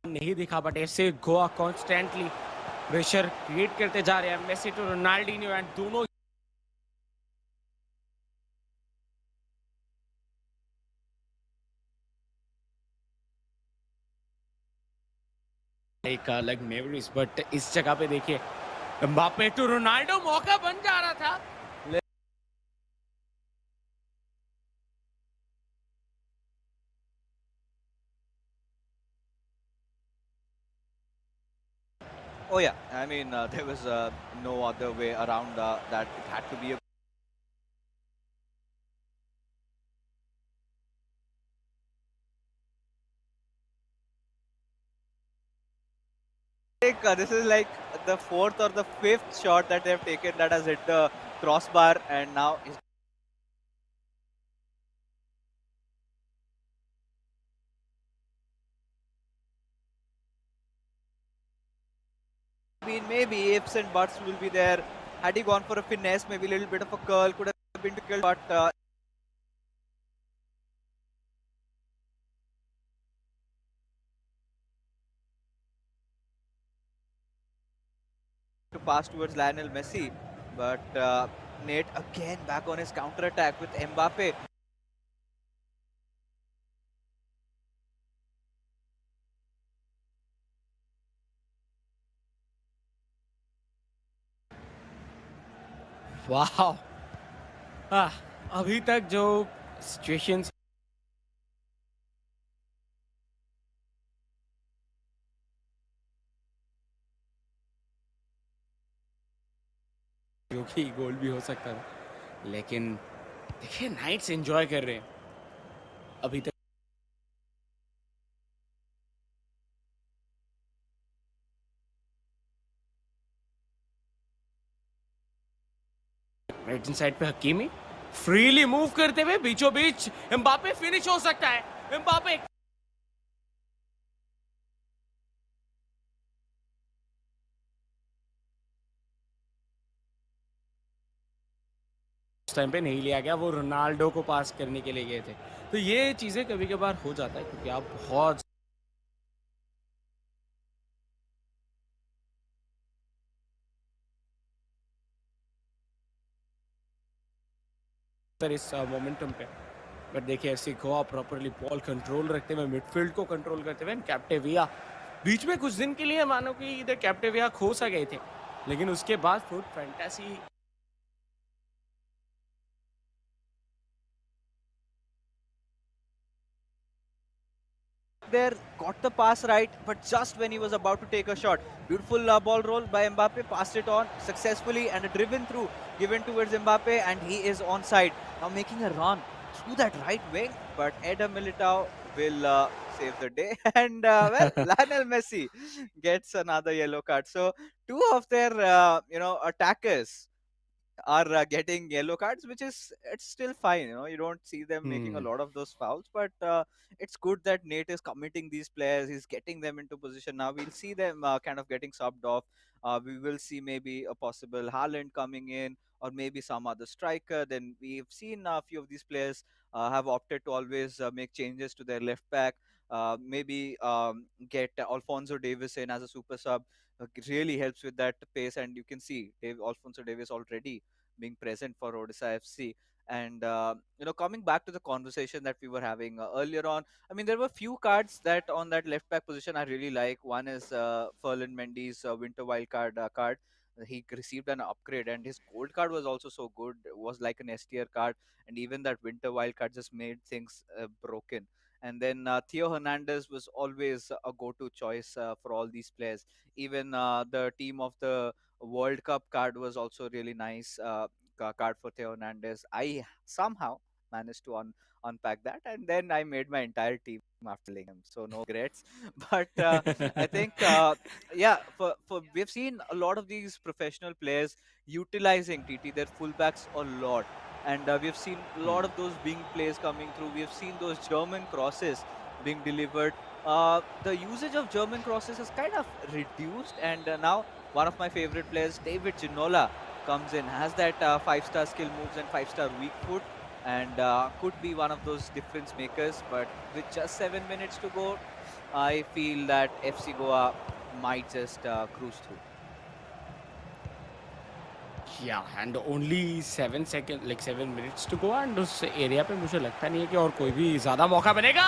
नहीं दिखा, but ऐसे Goa constantly pressure create करते जा रहे हैं, Messi to Ronaldinho, and दोनों एक अलग मेमोरीज। बट इस जगह पे देखिए, एम्बापे टू रोनाल्डो, मौका बन जा रहा था। oh yeah, I mean there was no other way around that. It had to be a think this is like the fourth or the fifth shot that they've taken that has hit the crossbar, and now he's been maybe ifs and buts will be there. Had he gone for a finesse, maybe a little bit of a curl could have been difficult, but to pass towards Lionel Messi. But Nate again back on his counter attack with Mbappe. वाह, अभी तक जो situations जो कि गोल भी हो सकता था, लेकिन देखिए नाइट्स एंजॉय कर रहे हैं अभी तक। राइट साइड पे हकीमी फ्रीली मूव करते हुए बीचों बीच एम्बापे, फिनिश हो सकता है एम्बापे। उस टाइम पे नहीं लिया गया, वो रोनाल्डो को पास करने के लिए गए थे। तो ये चीजें कभी कभार हो जाता है क्योंकि आप बहुत इस मोमेंटम पे। बट देखिए ऐसे गोवा प्रॉपरली बॉल कंट्रोल रखते हुए, मिडफील्ड को कंट्रोल करते हुए, कैप्टेविया बीच में कुछ दिन के लिए मानो कि इधर कैप्टेविया खो सा गए थे, लेकिन उसके बाद foot fantasy There, got the pass right, but just when he was about to take a shot, beautiful ball roll by Mbappe, passed it on successfully and a driven through given towards Mbappe, and he is onside. Now making a run through that right wing, but Eder Militao will save the day, and well, Lionel Messi gets another yellow card. So two of their attackers are getting yellow cards, which is it's still fine. You don't see them making a lot of those fouls, but it's good that Nate is committing these players. He's getting them into position. Now we'll see them kind of getting subbed off. We will see maybe a possible Haaland coming in, or maybe some other striker. Then we've seen a few of these players have opted to always make changes to their left back. Maybe get Alfonso Davis in as a super sub. Really helps with that pace, and you can see Alfonso Davis already being present for Odisha FC. And coming back to the conversation that we were having earlier on, I mean, there were few cards that on that left back position I really like. One is Ferland Mendy's Winter Wild card. He received an upgrade, and his gold card was also so good. It was like an S tier card, and even that Winter Wild card just made things broken. And then Theo Hernandez was always a go-to choice for all these players. Even the team of the World Cup card was also really nice card for Theo Hernandez. I somehow managed to unpack that, and then I made my entire team after selling him. So no regrets. But I think, yeah, for we've seen a lot of these professional players utilizing TT their fullbacks a lot, and we've seen a lot of those wing plays coming through. We've seen those German crosses being delivered the usage of German crosses is kind of reduced, and now one of my favorite players, David Ginola, comes in, has that five-star skill moves and five-star weak foot, and could be one of those difference makers. But with just 7 minutes to go, I feel that FC Goa might just cruise through. Yeah, and only 7 seconds, like 7 minutes to go, and उस area पे मुझे लगता नहीं है कि और कोई भी ज्यादा मौका बनेगा।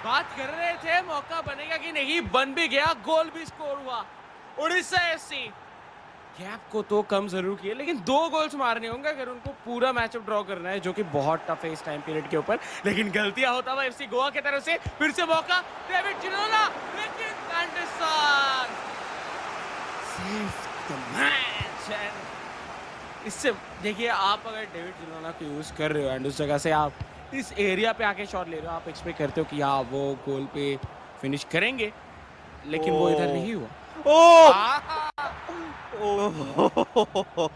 बात कर रहे थे मौका बनेगा कि नहीं, बन भी गया, गोल भी स्कोर हुआ। उड़ीसा एफसी गैप को तो कम जरूर किए, लेकिन 2 गोल्स मारने होंगे अगर उनको पूरा मैचअप ड्रॉ करना है, जो कि बहुत टफ है इस टाइम पीरियड के ऊपर। लेकिन गलतियां होता हुआ एफसी गोवा की तरफ से फिर से मौका, डेविड जिनोला, लेकिन Anderson save the match. And इससे देखिए, आप अगर डेविड जिनोला को यूज कर रहे हो एंड उस जगह से आप इस एरिया पे आके शॉट ले रहे हो, आप एक्सपेक्ट करते हो कि हाँ वो गोल पे फिनिश करेंगे, लेकिन वो इधर नहीं हुआ। Oh! आहा!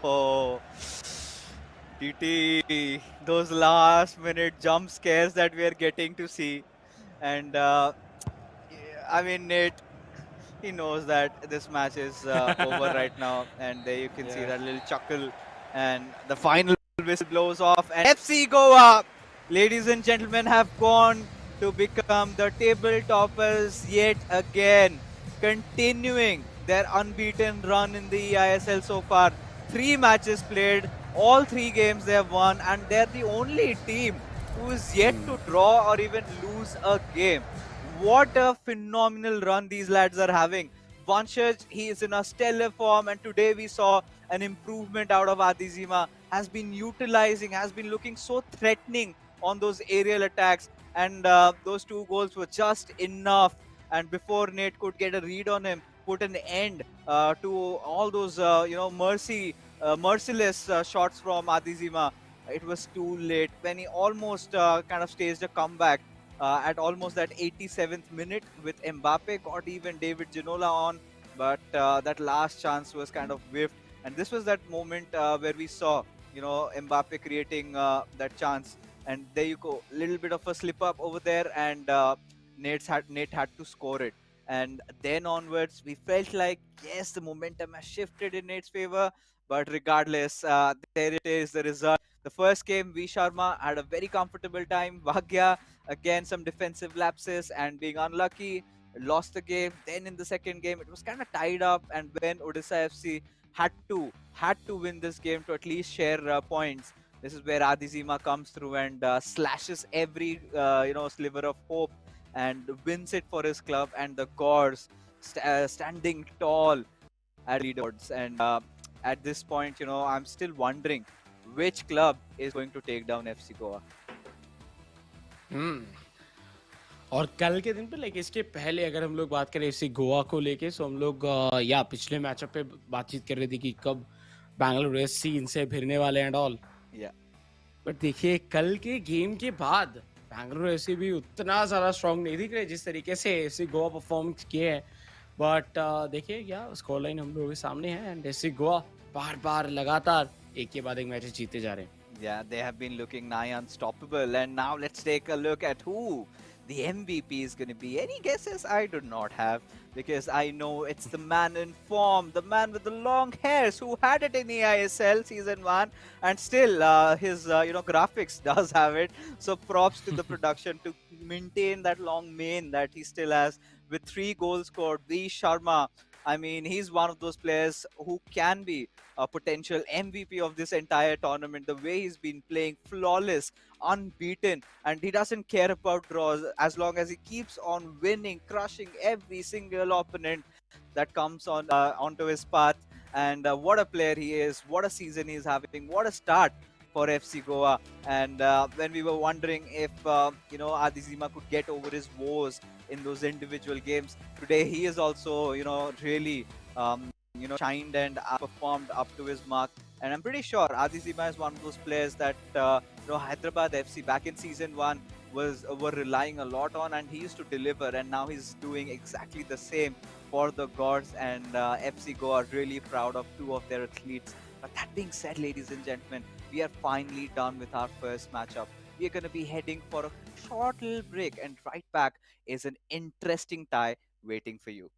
Oh! TT, those last minute jump scares that we are getting to see. And yeah, I mean, Nate, he knows that this match is over right now. And there you can see Yeah. that little chuckle. And the final whistle blows off. And FC Goa, ladies and gentlemen, have gone to become the table toppers yet again, continuing their unbeaten run in the eISL so far. 3 matches played, all 3 games they have won, and they're the only team who is yet to draw or even lose a game. What a phenomenal run these lads are having. Vanshaj, he is in a stellar form, and today we saw an improvement out of Adizima, has been utilizing, has been looking so threatening on those aerial attacks, and those 2 goals were just enough. And before Nate could get a read on him, put an end to all those merciless shots from Adizima. It was too late when he almost kind of staged a comeback at almost that 87th minute with Mbappe, got even David Ginola on, but that last chance was kind of whiffed. And this was that moment where we saw, Mbappe creating that chance. And there you go, little bit of a slip up over there, and Nate had to score it. And then onwards, we felt like, yes, the momentum has shifted in Nate's favor. But regardless, there it is, the result. The first game, V Sharma had a very comfortable time. Bhagya, again, some defensive lapses and being unlucky, lost the game. Then in the second game, it was kind of tied up. And when Odisha FC had to win this game to at least share points, this is where Adizima comes through and slashes every sliver of hope and wins it for his club, and the Gors standing tall at leaderboards. And at this point, I'm still wondering which club is going to take down FC Goa. और कल के दिन पे, like इसके पहले अगर हम लोग बात करें एफसी गोवा को लेके, सो हम लोग या पिछले मैचअप पे बातचीत कर रहे थे कि कब बैंगलोर एफसी इनसे भिड़ने वाले एंड ऑल। Yeah. बट देखिए, कल के गेम के बाद बैंगलोर एफसी भी उतना ज़्यादा स्ट्रांग नहीं दिख रहे जिस तरीके से एफसी गोवा परफॉर्म किए हैं। बट देखिए, या स्कोर लाइन हम लोगों के सामने है, एंड एफसी गोवा बार बार लगातार एक के बाद एक मैच जीते जा रहे हैं। Yeah, they have been looking nigh unstoppable. And now let's take a look at who the MVP is going to be. Any guesses? I do not have, because I know it's the man in form, the man with the long hairs who had it in eISL season 1, and still his graphics does have it. So props to the production to maintain that long mane that he still has with 3 goals scored. V Sharma, I mean, he's one of those players who can be a potential MVP of this entire tournament. The way he's been playing, flawless, unbeaten, and he doesn't care about draws as long as he keeps on winning, crushing every single opponent that comes onto his path. And what a player he is! What a season he's having! What a start for FC Goa. And when we were wondering if Adizima could get over his woes in those individual games, today he is also really shined and performed up to his mark. And I'm pretty sure Adizima is one of those players that Hyderabad FC back in season 1 were relying a lot on, and he used to deliver, and now he's doing exactly the same for the Gods. And FC Goa are really proud of 2 of their athletes. But that being said, ladies and gentlemen, we are finally done with our first matchup. we're going to be heading for a short little break, and right back is an interesting tie waiting for you.